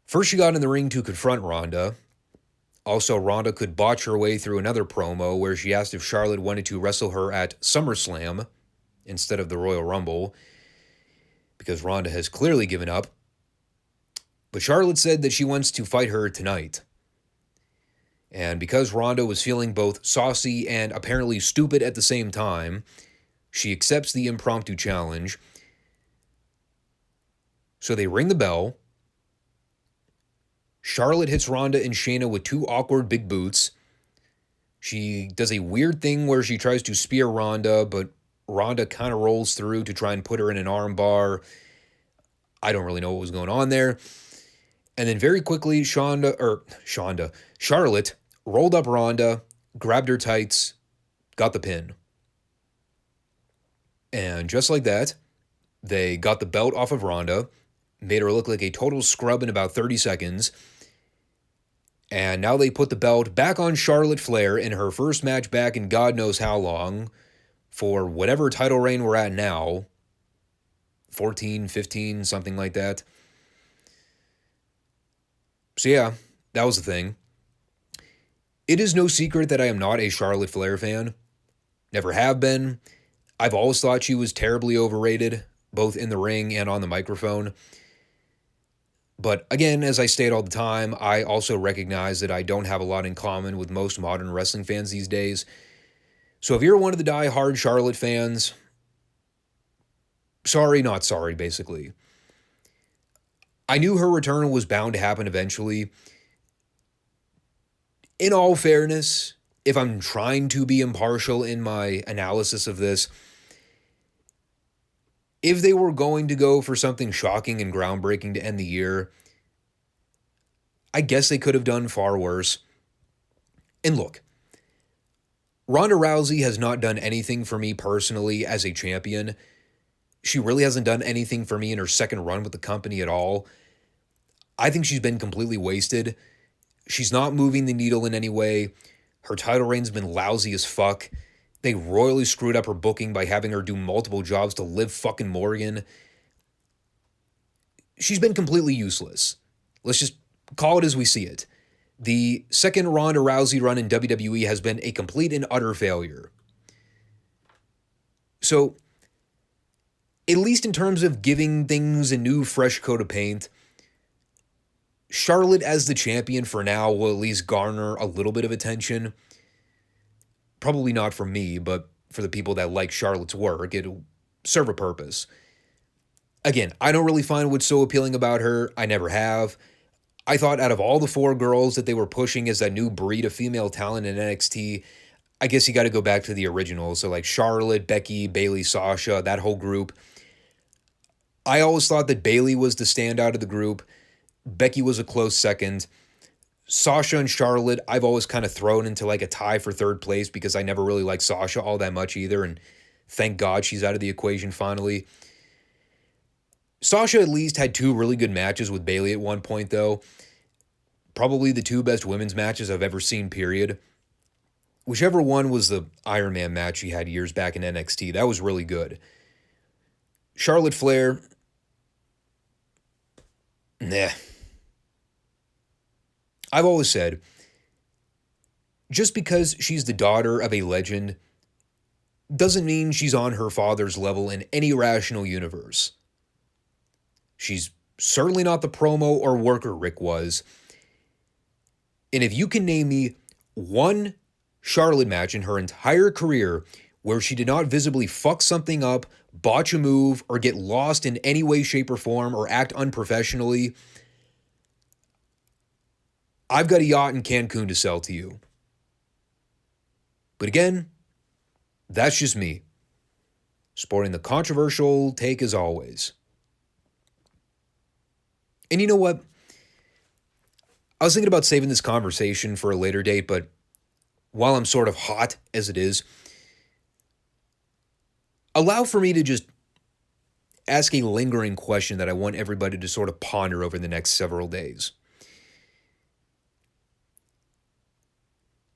first she got in the ring to confront Ronda. Also, Ronda could botch her way through another promo where she asked if Charlotte wanted to wrestle her at SummerSlam instead of the Royal Rumble, because Ronda has clearly given up. But Charlotte said that she wants to fight her tonight. And because Ronda was feeling both saucy and apparently stupid at the same time, she accepts the impromptu challenge. So they ring the bell. Charlotte hits Ronda and Shayna with two awkward big boots. She does a weird thing where she tries to spear Ronda, but Ronda kind of rolls through to try and put her in an arm bar. I don't really know what was going on there. And then very quickly, Charlotte rolled up Ronda, grabbed her tights, got the pin. And just like that, they got the belt off of Ronda, made her look like a total scrub in about 30 seconds. And now they put the belt back on Charlotte Flair in her first match back in God knows how long, for whatever title reign we're at now, 14, 15, something like that. So yeah, that was the thing. It is no secret that I am not a Charlotte Flair fan. Never have been. I've always thought she was terribly overrated, both in the ring and on the microphone. But again, as I state all the time, I also recognize that I don't have a lot in common with most modern wrestling fans these days. So if you're one of the die-hard Charlotte fans, sorry, not sorry, basically. I knew her return was bound to happen eventually. In all fairness, if I'm trying to be impartial in my analysis of this, if they were going to go for something shocking and groundbreaking to end the year, I guess they could have done far worse. And look, Ronda Rousey has not done anything for me personally as a champion. She really hasn't done anything for me in her second run with the company at all. I think she's been completely wasted. She's not moving the needle in any way. Her title reign's been lousy as fuck. They royally screwed up her booking by having her do multiple jobs to Liv fucking Morgan. She's been completely useless. Let's just call it as we see it. The second Ronda Rousey run in WWE has been a complete and utter failure. So, at least in terms of giving things a new fresh coat of paint, Charlotte as the champion for now will at least garner a little bit of attention. Probably not for me, but for the people that like Charlotte's work, it'll serve a purpose. Again, I don't really find what's so appealing about her. I never have. I thought out of all the four girls that they were pushing as that new breed of female talent in NXT, I guess you got to go back to the originals. So like Charlotte, Becky, Bayley, Sasha, that whole group. I always thought that Bayley was the standout of the group. Becky was a close second. Sasha and Charlotte, I've always kind of thrown into like a tie for third place because I never really liked Sasha all that much either. And thank God she's out of the equation finally. Sasha at least had 2 really good matches with Bayley at one point, though. Probably the 2 best women's matches I've ever seen, period. Whichever one was the Iron Man match she had years back in NXT. That was really good. Charlotte Flair, nah. I've always said, just because she's the daughter of a legend doesn't mean she's on her father's level in any rational universe. She's certainly not the promo or worker Rick was. And if you can name me one Charlotte match in her entire career where she did not visibly fuck something up, botch a move, or get lost in any way, shape, or form, or act unprofessionally, I've got a yacht in Cancun to sell to you. But again, that's just me. Sporting the controversial take as always. And you know what? I was thinking about saving this conversation for a later date, but while I'm sort of hot as it is, allow for me to just ask a lingering question that I want everybody to sort of ponder over the next several days.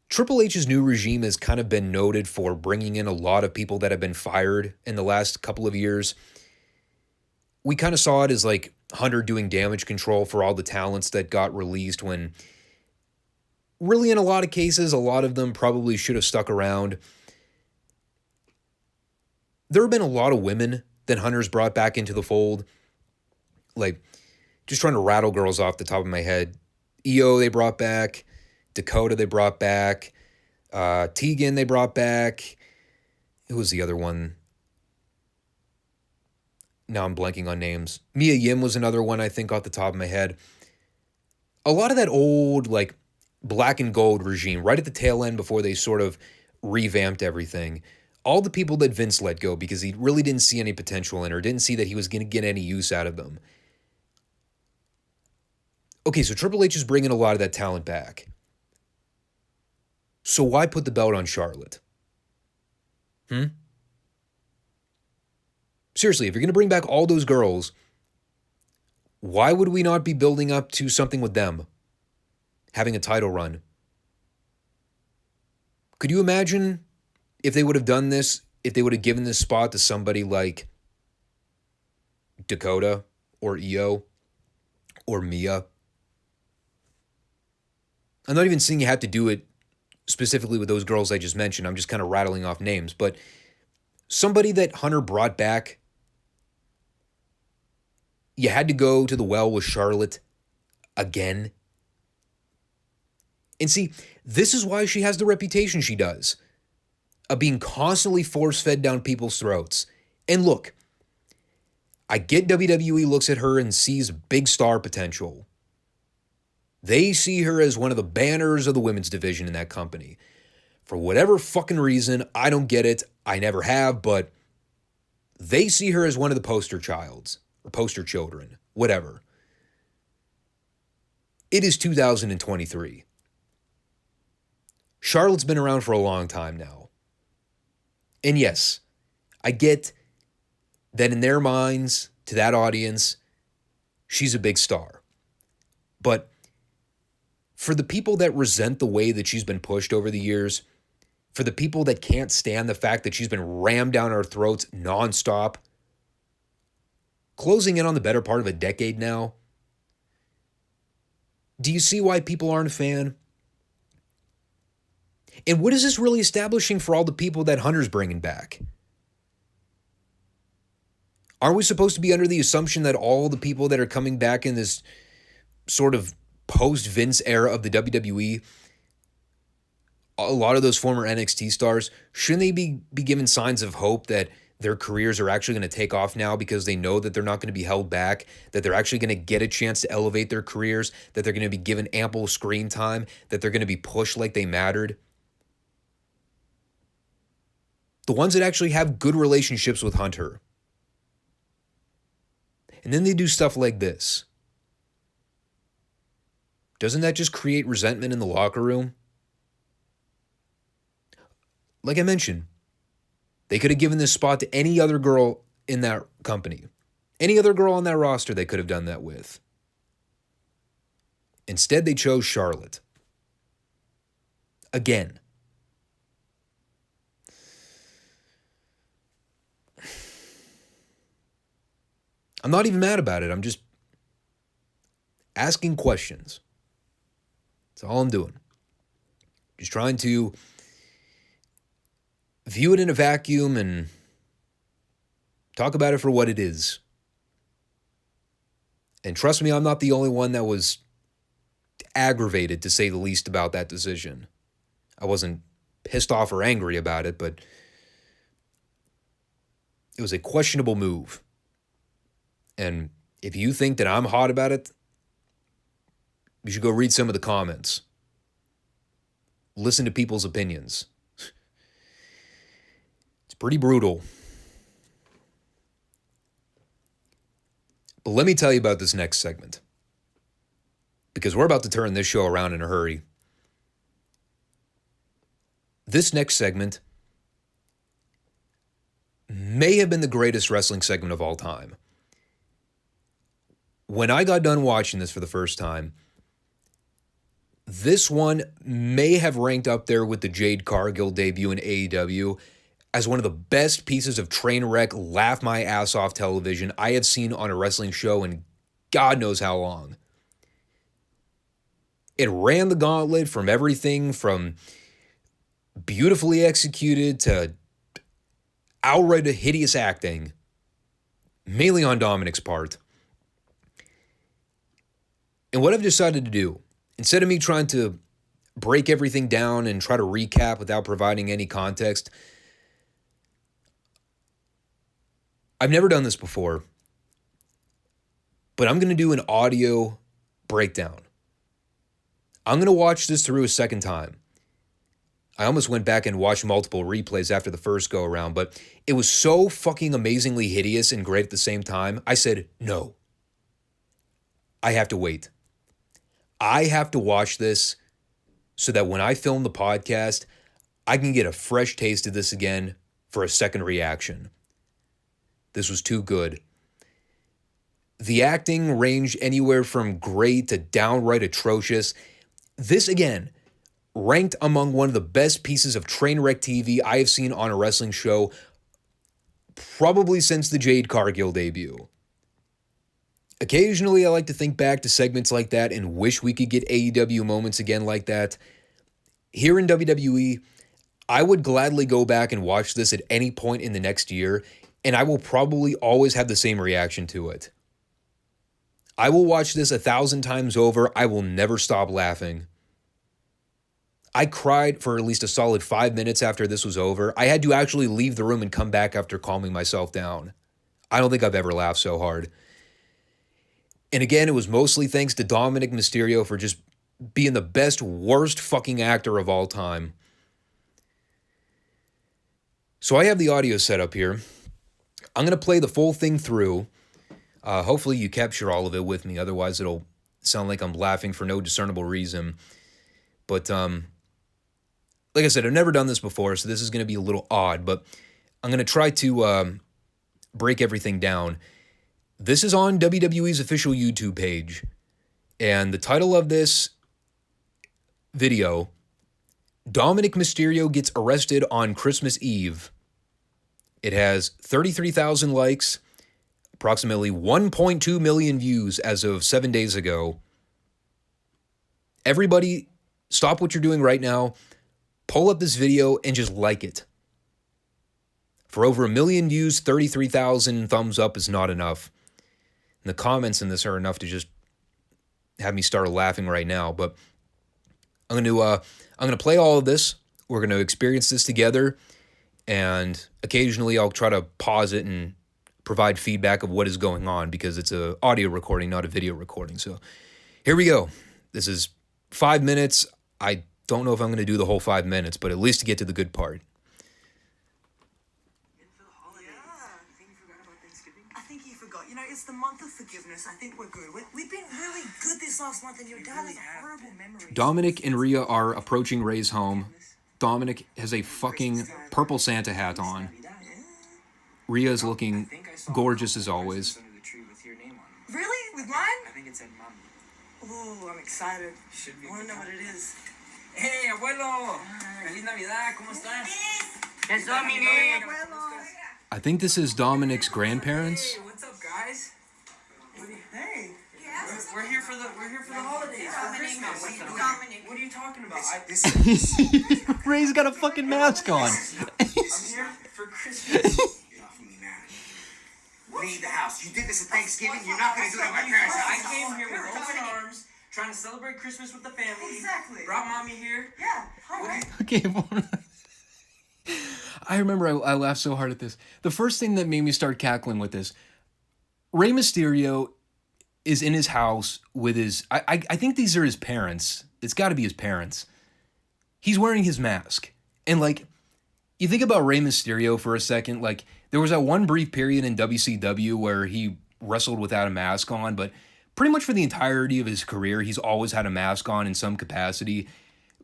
Triple H's new regime has kind of been noted for bringing in a lot of people that have been fired in the last couple of years. We kind of saw it as like Hunter doing damage control for all the talents that got released when really in a lot of cases, a lot of them probably should have stuck around. There have been a lot of women that Hunter's brought back into the fold. Like, just trying to rattle girls off the top of my head. EO they brought back. Dakota they brought back. Tegan they brought back. Who was the other one? Now I'm blanking on names. Mia Yim was another one I think off the top of my head. A lot of that old, like, black and gold regime, right at the tail end before they sort of revamped everything. All the people that Vince let go because he really didn't see any potential in or didn't see that he was going to get any use out of them. Okay, so Triple H is bringing a lot of that talent back. So why put the belt on Charlotte? Seriously, if you're going to bring back all those girls, why would we not be building up to something with them? Having a title run. Could you imagine if they would have done this, if they would have given this spot to somebody like Dakota or EO or Mia? I'm not even saying you have to do it specifically with those girls I just mentioned. I'm just kind of rattling off names. But somebody that Hunter brought back, you had to go to the well with Charlotte again. And see, this is why she has the reputation she does, of being constantly force-fed down people's throats. And look, I get WWE looks at her and sees big star potential. They see her as one of the banners of the women's division in that company. For whatever fucking reason, I don't get it. I never have, but they see her as one of the poster childs or poster children, whatever. It is 2023. Charlotte's been around for a long time now. And yes, I get that in their minds, to that audience, she's a big star. But for the people that resent the way that she's been pushed over the years, for the people that can't stand the fact that she's been rammed down our throats nonstop, closing in on the better part of a decade now, do you see why people aren't a fan? And what is this really establishing for all the people that Hunter's bringing back? Are we supposed to be under the assumption that all the people that are coming back in this sort of post-Vince era of the WWE, a lot of those former NXT stars, shouldn't they be given signs of hope that their careers are actually going to take off now because they know that they're not going to be held back, that they're actually going to get a chance to elevate their careers, that they're going to be given ample screen time, that they're going to be pushed like they mattered? The ones that actually have good relationships with Hunter. And then they do stuff like this. Doesn't that just create resentment in the locker room? Like I mentioned, they could have given this spot to any other girl in that company. Any other girl on that roster they could have done that with. Instead, they chose Charlotte. Again. I'm not even mad about it. I'm just asking questions. That's all I'm doing. Just trying to view it in a vacuum and talk about it for what it is. And trust me, I'm not the only one that was aggravated, to say the least, about that decision. I wasn't pissed off or angry about it, but it was a questionable move. And if you think that I'm hot about it, you should go read some of the comments. Listen to people's opinions. It's pretty brutal. But let me tell you about this next segment, because we're about to turn this show around in a hurry. This next segment may have been the greatest wrestling segment of all time. When I got done watching this for the first time, this one may have ranked up there with the Jade Cargill debut in AEW as one of the best pieces of train wreck, laugh my ass off television I have seen on a wrestling show in God knows how long. It ran the gauntlet from everything from beautifully executed to outright hideous acting, mainly on Dominic's part. And what I've decided to do, instead of me trying to break everything down and try to recap without providing any context, I've never done this before, but I'm going to do an audio breakdown. I'm going to watch this through a second time. I almost went back and watched multiple replays after the first go around, but it was so fucking amazingly hideous and great at the same time. I said, no, I have to wait. I have to watch this so that when I film the podcast, I can get a fresh taste of this again for a second reaction. This was too good. The acting ranged anywhere from great to downright atrocious. This, again, ranked among one of the best pieces of train wreck TV I have seen on a wrestling show, probably since the Jade Cargill debut. Occasionally, I like to think back to segments like that and wish we could get AEW moments again like that. Here in WWE, I would gladly go back and watch this at any point in the next year, and I will probably always have the same reaction to it. I will watch this 1,000 times over. I will never stop laughing. I cried for at least a solid 5 minutes after this was over. I had to actually leave the room and come back after calming myself down. I don't think I've ever laughed so hard. And again, it was mostly thanks to Dominic Mysterio for just being the best, worst fucking actor of all time. So I have the audio set up here. I'm going to play the full thing through. Hopefully you capture all of it with me. Otherwise, it'll sound like I'm laughing for no discernible reason. But like I said, I've never done this before, so this is going to be a little odd. But I'm going to try to break everything down. This is on WWE's official YouTube page. And the title of this video, Dominic Mysterio Gets Arrested on Christmas Eve. It has 33,000 likes, approximately 1.2 million views as of 7 days ago. Everybody, stop what you're doing right now, pull up this video and just like it. For over 1 million views, 33,000 thumbs up is not enough. And the comments in this are enough to just have me start laughing right now. But I'm going to play all of this. We're going to experience this together. And occasionally I'll try to pause it and provide feedback of what is going on, because it's an audio recording, not a video recording. So here we go. This is 5 minutes. I don't know if I'm going to do the whole 5 minutes, but at least to get to the good part. the month of forgiveness. I think we're good. We've been really good this last month, and your dad has a horrible memory. Dominic and Rhea are approaching Ray's home. Dominic has a fucking purple Santa hat on. Rhea's looking gorgeous as always. Really? With mine? I think it said mom. Ooh, I'm excited. Should be. I want to know what it is. Hey, abuelo! Feliz Navidad, ¿cómo estás? Yes, Dominic! I think this is Dominic's grandparents. Hey, what's up, guys? Hey. We're here for the holidays, for Christmas. What are you talking about? Ray's got a fucking mask on. I'm here for Christmas. Leave the house. You did this at Thanksgiving. You're not going to do it at my parents' I house. came here with open arms, trying to celebrate Christmas with the family. Exactly. Brought mommy here. Yeah. Hi. Okay, I remember I laughed so hard at this. The first thing that made me start cackling with this, Rey Mysterio is in his house with his... I think these are his parents. It's got to be his parents. He's wearing his mask. And, like, you think about Rey Mysterio for a second. Like, there was that one brief period in WCW where he wrestled without a mask on, but pretty much for the entirety of his career, he's always had a mask on in some capacity.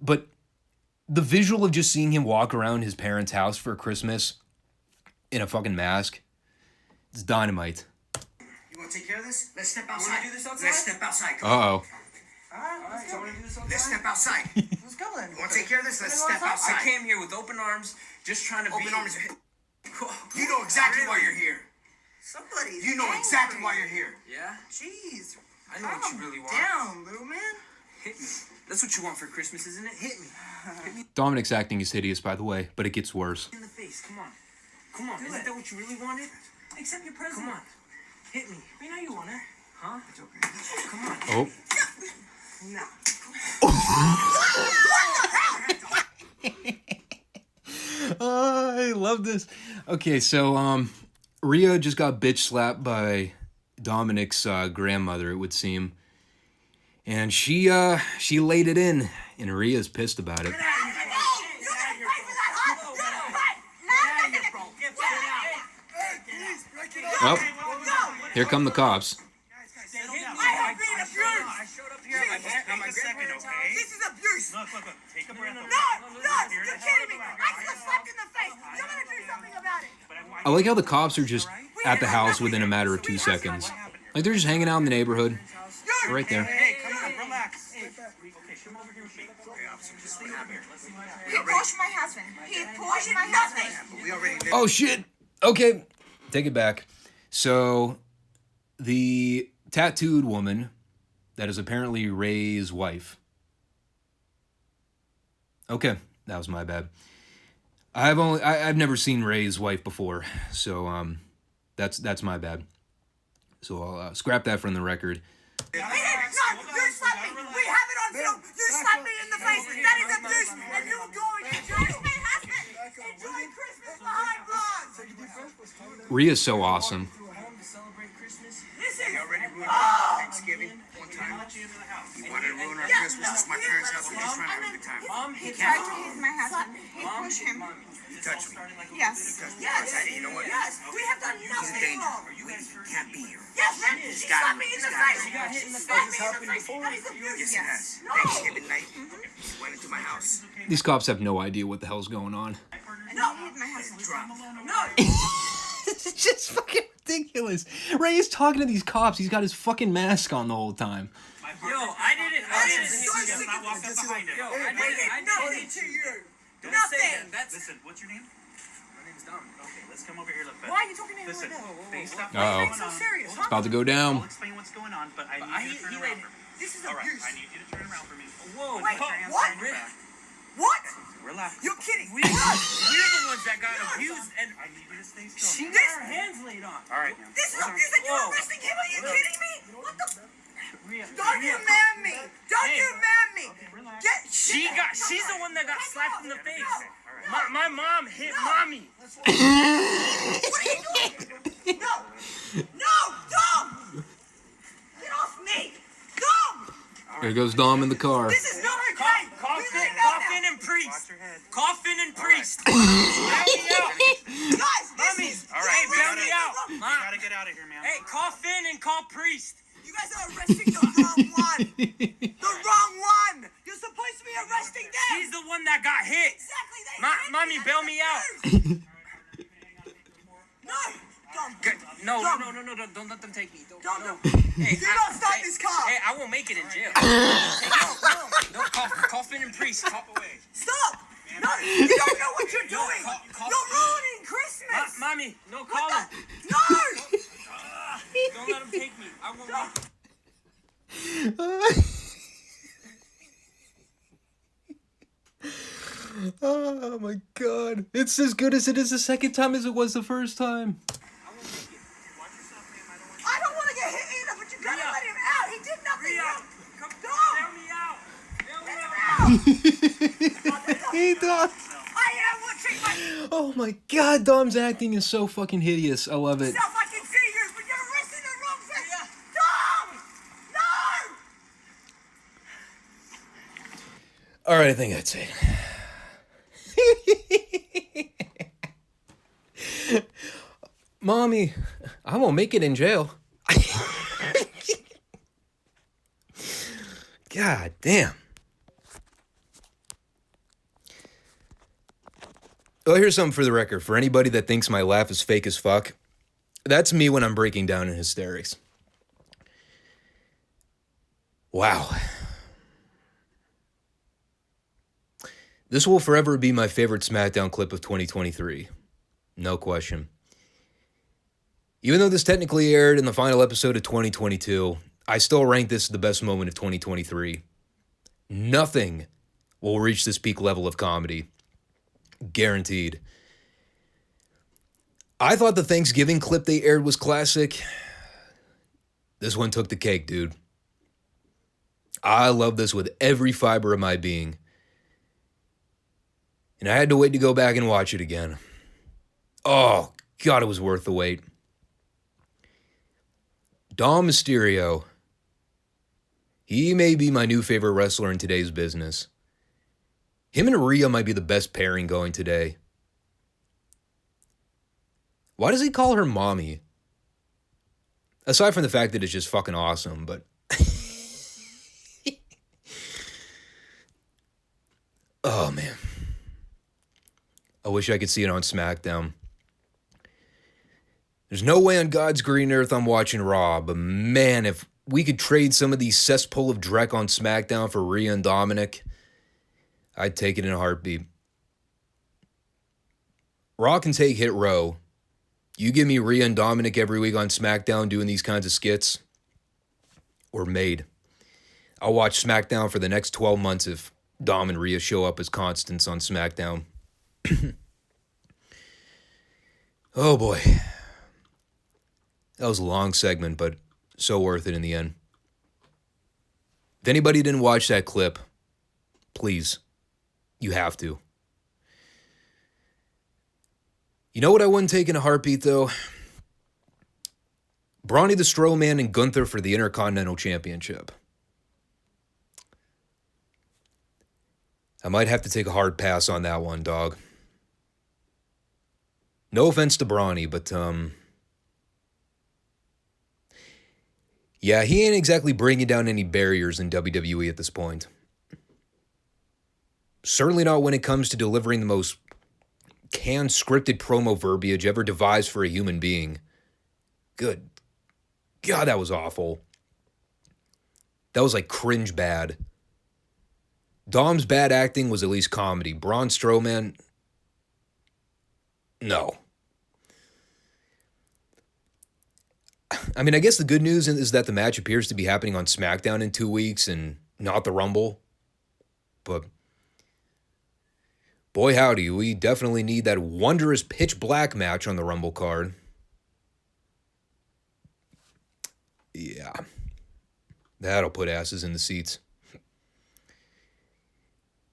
But the visual of just seeing him walk around his parents' house for Christmas in a fucking mask, it's dynamite. You want to take care of this? Let's step outside. wanna do this outside? Let's step outside. Come on. Uh-oh. Alright, so I want to do this outside? Let's step outside. Let's go then. You want to take care of this? Let's step outside. I came here with open arms, just trying to Open be... arms. You know exactly why you're here. Somebody's You know exactly why angry. you're here. Yeah? Jeez. I know what you really want. Down, little man. Hit me. That's what you want for Christmas, isn't it? Hit me. Dominic's acting is hideous, by the way, but it gets worse. In the face. Come on. Come on. Isn't that what you really wanted? Accept your present. Come on. Hit me. We know you want it. Huh? It's okay. Come on. Oh. No. I love this. Okay, so Rhea just got bitch slapped by Dominic's grandmother, it would seem, and she laid it in, and Rhea's pissed about it. Oh, here come the cops. I have been abused. I showed up here. I'm a second, okay? This is abuse. Look, take a breath. No, you're kidding me. I just slapped in the face. You're gonna do something about it. I like how the cops are just at the house within a matter of 2 seconds. Like, they're just hanging out in the neighborhood. Right there. Hey, come on, relax. Okay, come over here with me. He pushed my husband. He pushed my husband. We already did. Oh, shit. Okay, take it back. So, the tattooed woman that is apparently Ray's wife. Okay, that was my bad. I've never seen Ray's wife before, so that's my bad. So I'll scrap that from the record. No, you slapped me. We have it on film. You slapped me in the face. That is abuse, and you will go and enjoy my husband. Enjoy Christmas behind bars. Rhea's so awesome. Home to celebrate Christmas. Listen. We already ruined Thanksgiving one time. You wanted to ruin our Christmas. It's my parents' house. We're just trying to have a good time. Mom hit He tried to hit my husband. He pushed him. You touched me. Yes. Yes. You know what? Yes. We have done He's a nothing danger. wrong. We can't be here. Yes, man. She slapped me in the face. She got hit in the She slapped face. me in the face. That is abuse. Yes, it has. No. Thanksgiving night, went into my house. These cops have no idea what the hell's going on. No. Hit my husband. No. It's just fucking ridiculous. Ray is talking to these cops. He's got his fucking mask on the whole time. Yo, I didn't hit you. I walked up behind him. Yo, I didn't hit you. Don't say Nothing. that. That's... Listen, what's your name? My name's Dominic. Okay, let's come over here. Look, Why are you talking to him Listen, like that? based off Uh-oh. what's So going on, serious, It's huh? about to go I'll down. explain what's going on, but I But need you to turn he around laid- for me. This is All right, abuse. I need you to turn around for me. Whoa. Wait, no. what? What? Relax. You're kidding. We're the ones that got abused, and I need you to stay she still. got her hands laid on. All right, now. This is abuse and you're arresting him? Are you kidding me? What the? Rhea, Don't you man me. Don't you man me. relax. She's the one that got slapped in the face. My mom hit mommy. What are you doing? No. No, Dom. Get off me. Dom. There goes Dom in the car. This is not okay. Coffin and Watch priest. your head. Coffin and priest. Bail me out. Guys, this Mommy. is... All right, Hey, bail me out. You gotta get out of here, man. Hey, call Finn and call Priest. You guys are arresting the wrong one. The wrong one. You're supposed to be arresting them. He's the one that got hit. Exactly. They hit Mommy, me. bail me out. No. Dumb. No, Dumb. no, don't let them take me. Don't. Dumb. Hey, Do not start this car. Hey, I won't make it in jail. No, call Finn and Priest. Stop. No, you don't know what you're doing. You're ruining Christmas. Mommy, no, call him. No. Don't let him take me. I won't make it. Oh my god. It's as good as it is the second time as it was the first time. I don't want to get hit either, but you gotta let him out. He did nothing wrong. Bail me out. Let him out. He does. I am watching myself. Oh my god, Dom's acting is so fucking hideous. I love it. I can see you, but you're arresting the wrong thing. Dom! No! Alright, I think that's it. Mommy, I won't make it in jail. God damn. Well, here's something for the record. For anybody that thinks my laugh is fake as fuck, that's me when I'm breaking down in hysterics. Wow. This will forever be my favorite SmackDown clip of 2023. No question. Even though this technically aired in the final episode of 2022, I still rank this as the best moment of 2023. Nothing will reach this peak level of comedy. Guaranteed. I thought the Thanksgiving clip they aired was classic. This one took the cake, dude. I love this with every fiber of my being. And I had to wait to go back and watch it again. Oh, God, it was worth the wait. Dom Mysterio. He may be my new favorite wrestler in today's business. Him and Rhea might be the best pairing going today. Why does he call her mommy? Aside from the fact that it's just fucking awesome, but... Oh, man. I wish I could see it on SmackDown. There's no way on God's green earth I'm watching Raw, but man, if we could trade some of these cesspool of dreck on SmackDown for Rhea and Dominic, I'd take it in a heartbeat. Raw can take hit row. You give me Rhea and Dominic every week on SmackDown doing these kinds of skits, we're made. I'll watch SmackDown for the next 12 months if Dom and Rhea show up as constants on SmackDown. Oh boy. That was a long segment, but so worth it in the end. If anybody didn't watch that clip, please, you have to. You know what I wouldn't take in a heartbeat, though? Brawny the Strowman and Gunther for the Intercontinental Championship. I might have to take a hard pass on that one, dog. No offense to Brawny, but, yeah, he ain't exactly bringing down any barriers in WWE at this point. Certainly not when it comes to delivering the most canned scripted promo verbiage ever devised for a human being. Good God, that was awful. That was like cringe bad. Dom's bad acting was at least comedy. Braun Strowman, no. I mean, I guess the good news is that the match appears to be happening on SmackDown in 2 weeks and not the Rumble. But boy howdy, we definitely need that wondrous pitch black match on the Rumble card. Yeah. That'll put asses in the seats.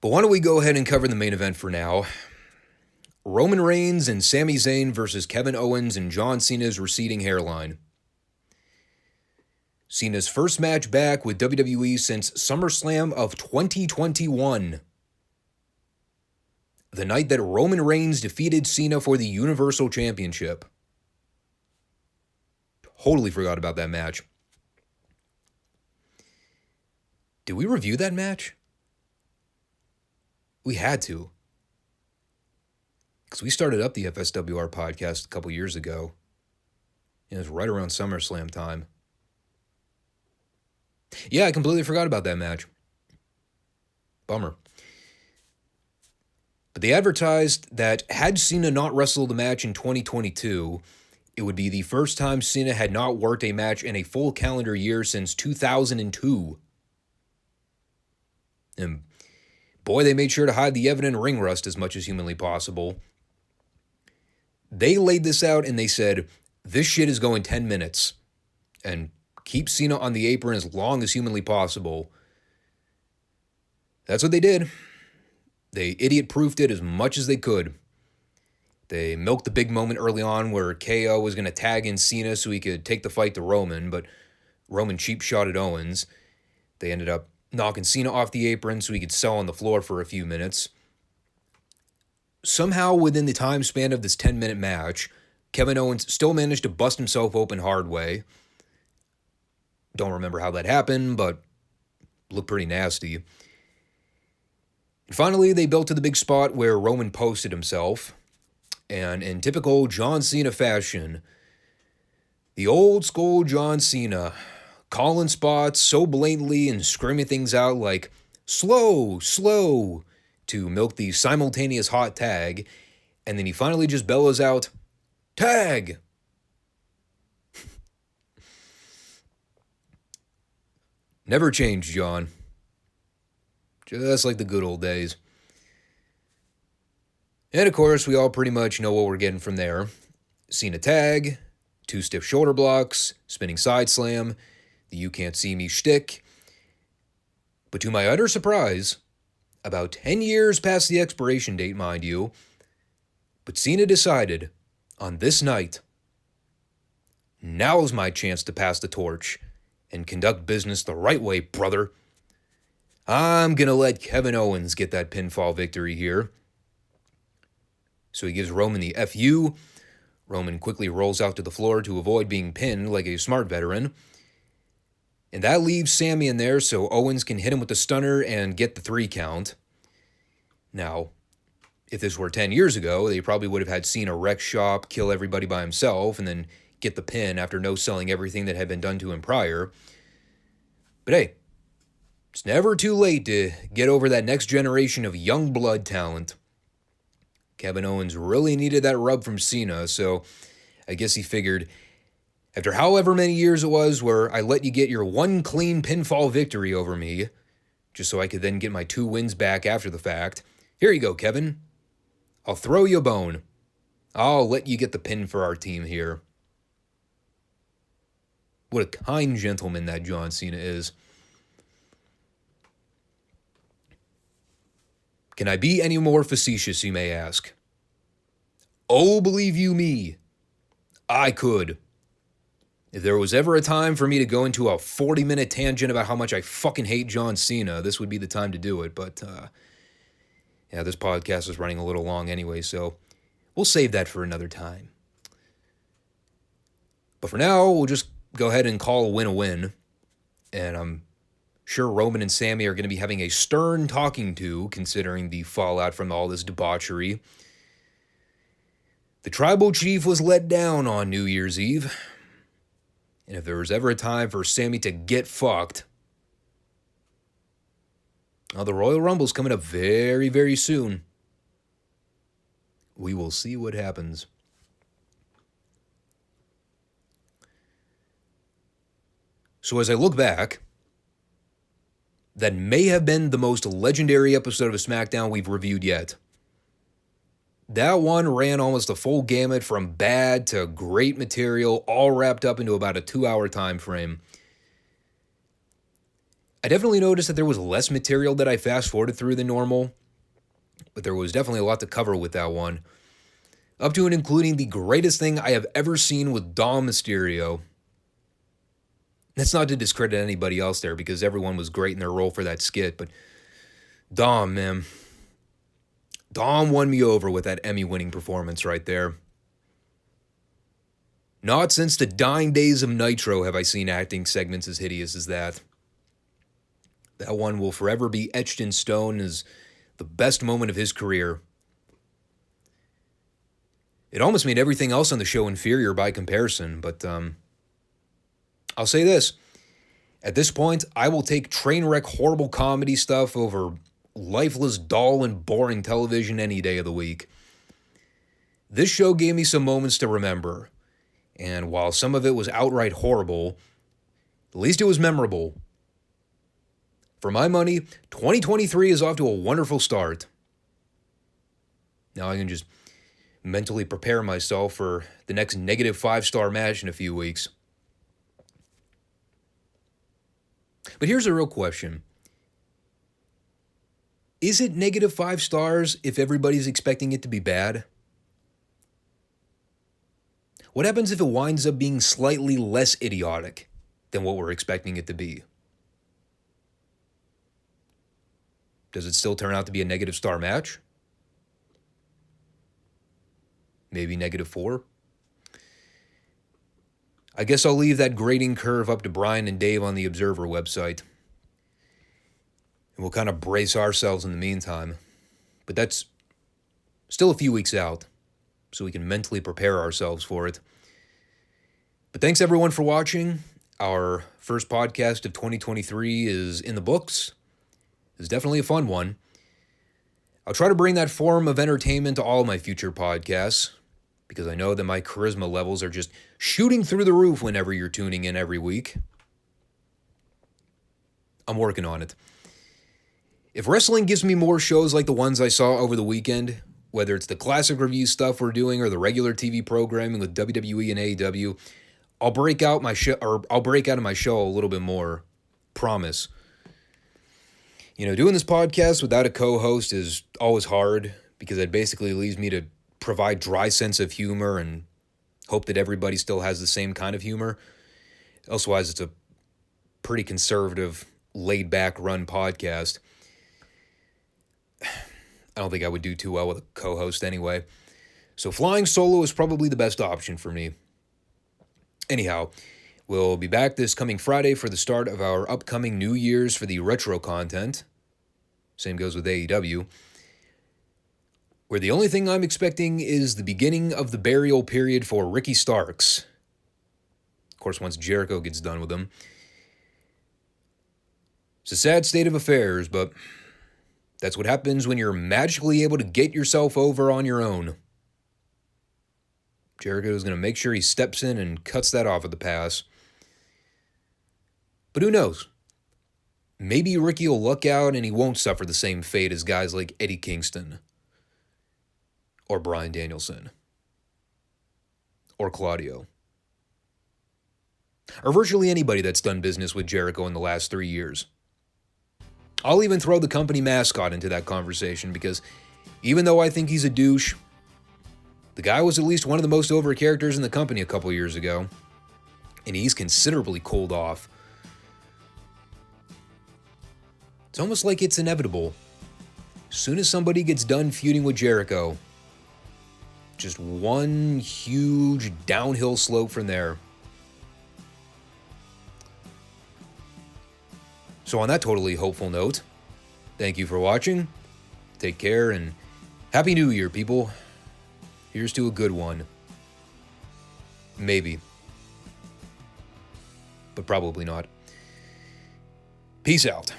But why don't we go ahead and cover the main event for now. Roman Reigns and Sami Zayn versus Kevin Owens and John Cena's receding hairline. Cena's first match back with WWE since SummerSlam of 2021. The night that Roman Reigns defeated Cena for the Universal Championship. Totally forgot about that match. Did we review that match? We had to. Because we started up the FSWR podcast a couple years ago. It was right around SummerSlam time. Yeah, I completely forgot about that match. Bummer. But they advertised that had Cena not wrestled a match in 2022, it would be the first time Cena had not worked a match in a full calendar year since 2002. And boy, they made sure to hide the evident ring rust as much as humanly possible. They laid this out and they said, this shit is going 10 minutes. And keep Cena on the apron as long as humanly possible. That's what they did. They idiot-proofed it as much as they could. They milked the big moment early on where KO was going to tag in Cena so he could take the fight to Roman, but Roman cheap-shotted Owens. They ended up knocking Cena off the apron so he could sell on the floor for a few minutes. Somehow, within the time span of this 10-minute match, Kevin Owens still managed to bust himself open hard way. Don't remember how that happened, but looked pretty nasty. And finally, they built to the big spot where Roman posted himself. And in typical John Cena fashion, the old school John Cena, calling spots so blatantly and screaming things out like, slow, slow, to milk the simultaneous hot tag. And then he finally just bellows out, tag! Never changed, John. Just like the good old days. And of course, we all pretty much know what we're getting from there. Cena tag, 2 stiff shoulder blocks, spinning side slam, the you can't see me shtick. But to my utter surprise, about 10 years past the expiration date, mind you, but Cena decided, on this night, now's my chance to pass the torch and conduct business the right way, brother. I'm going to let Kevin Owens get that pinfall victory here. So he gives Roman the FU. Roman quickly rolls out to the floor to avoid being pinned like a smart veteran. And that leaves Sami in there so Owens can hit him with the stunner and get the 3 count. Now, if this were 10 years ago, they probably would have had Cena wreck shop, kill everybody by himself, and then get the pin after no-selling everything that had been done to him prior. But hey, it's never too late to get over that next generation of young blood talent. Kevin Owens really needed that rub from Cena, so I guess he figured, after however many years it was where I let you get your 1 clean pinfall victory over me, just so I could then get my 2 wins back after the fact, here you go, Kevin. I'll throw you a bone. I'll let you get the pin for our team here. What a kind gentleman that John Cena is. Can I be any more facetious, you may ask? Oh, believe you me, I could. If there was ever a time for me to go into a 40-minute tangent about how much I fucking hate John Cena, this would be the time to do it. But, yeah, this podcast is running a little long anyway, so we'll save that for another time. But for now, we'll just go ahead and call a win a win. And I'm sure Roman and Sami are going to be having a stern talking to, considering the fallout from all this debauchery. The tribal chief was let down on New Year's Eve. And if there was ever a time for Sami to get fucked, well, the Royal Rumble's coming up very, very soon. We will see what happens. So as I look back, that may have been the most legendary episode of SmackDown we've reviewed yet. That one ran almost a full gamut from bad to great material, all wrapped up into about a 2-hour time frame. I definitely noticed that there was less material that I fast-forwarded through than normal, but there was definitely a lot to cover with that one. Up to and including the greatest thing I have ever seen with Dom Mysterio. That's not to discredit anybody else there, because everyone was great in their role for that skit, but Dom, man. Dom won me over with that Emmy-winning performance right there. Not since the dying days of Nitro have I seen acting segments as hideous as that. That one will forever be etched in stone as the best moment of his career. It almost made everything else on the show inferior by comparison, but I'll say this. At this point, I will take train wreck horrible comedy stuff over lifeless, dull, and boring television any day of the week. This show gave me some moments to remember, and while some of it was outright horrible, at least it was memorable. For my money, 2023 is off to a wonderful start. Now I can just mentally prepare myself for the next negative 5-star match in a few weeks. But here's a real question. Is it negative 5 stars if everybody's expecting it to be bad? What happens if it winds up being slightly less idiotic than what we're expecting it to be? Does it still turn out to be a negative star match? Maybe negative 4? I guess I'll leave that grading curve up to Brian and Dave on the Observer website. And we'll kind of brace ourselves in the meantime. But that's still a few weeks out, so we can mentally prepare ourselves for it. But thanks everyone for watching. Our first podcast of 2023 is in the books. It's definitely a fun one. I'll try to bring that form of entertainment to all my future podcasts, because I know that my charisma levels are just shooting through the roof whenever you're tuning in every week. I'm working on it. If wrestling gives me more shows like the ones I saw over the weekend, whether it's the classic review stuff we're doing or the regular TV programming with WWE and AEW, I'll break out of my show a little bit more. Promise. You know, doing this podcast without a co-host is always hard because it basically leaves me to provide dry sense of humor and hope that everybody still has the same kind of humor. Elsewise, it's a pretty conservative, laid-back run podcast. I don't think I would do too well with a co-host anyway. So flying solo is probably the best option for me. Anyhow, we'll be back this coming Friday for the start of our upcoming New Year's for the retro content. Same goes with AEW. Where the only thing I'm expecting is the beginning of the burial period for Ricky Starks. Of course, once Jericho gets done with him. It's a sad state of affairs, but that's what happens when you're magically able to get yourself over on your own. Jericho is going to make sure he steps in and cuts that off at the pass. But who knows? Maybe Ricky will luck out and he won't suffer the same fate as guys like Eddie Kingston. Or Bryan Danielson. Or Claudio. Or virtually anybody that's done business with Jericho in the last 3 years. I'll even throw the company mascot into that conversation because even though I think he's a douche, the guy was at least one of the most over characters in the company a couple years ago. And he's considerably cooled off. It's almost like it's inevitable. As soon as somebody gets done feuding with Jericho, just one huge downhill slope from there. So on that totally hopeful note, thank you for watching. Take care and Happy New Year, people. Here's to a good one. Maybe. But probably not. Peace out.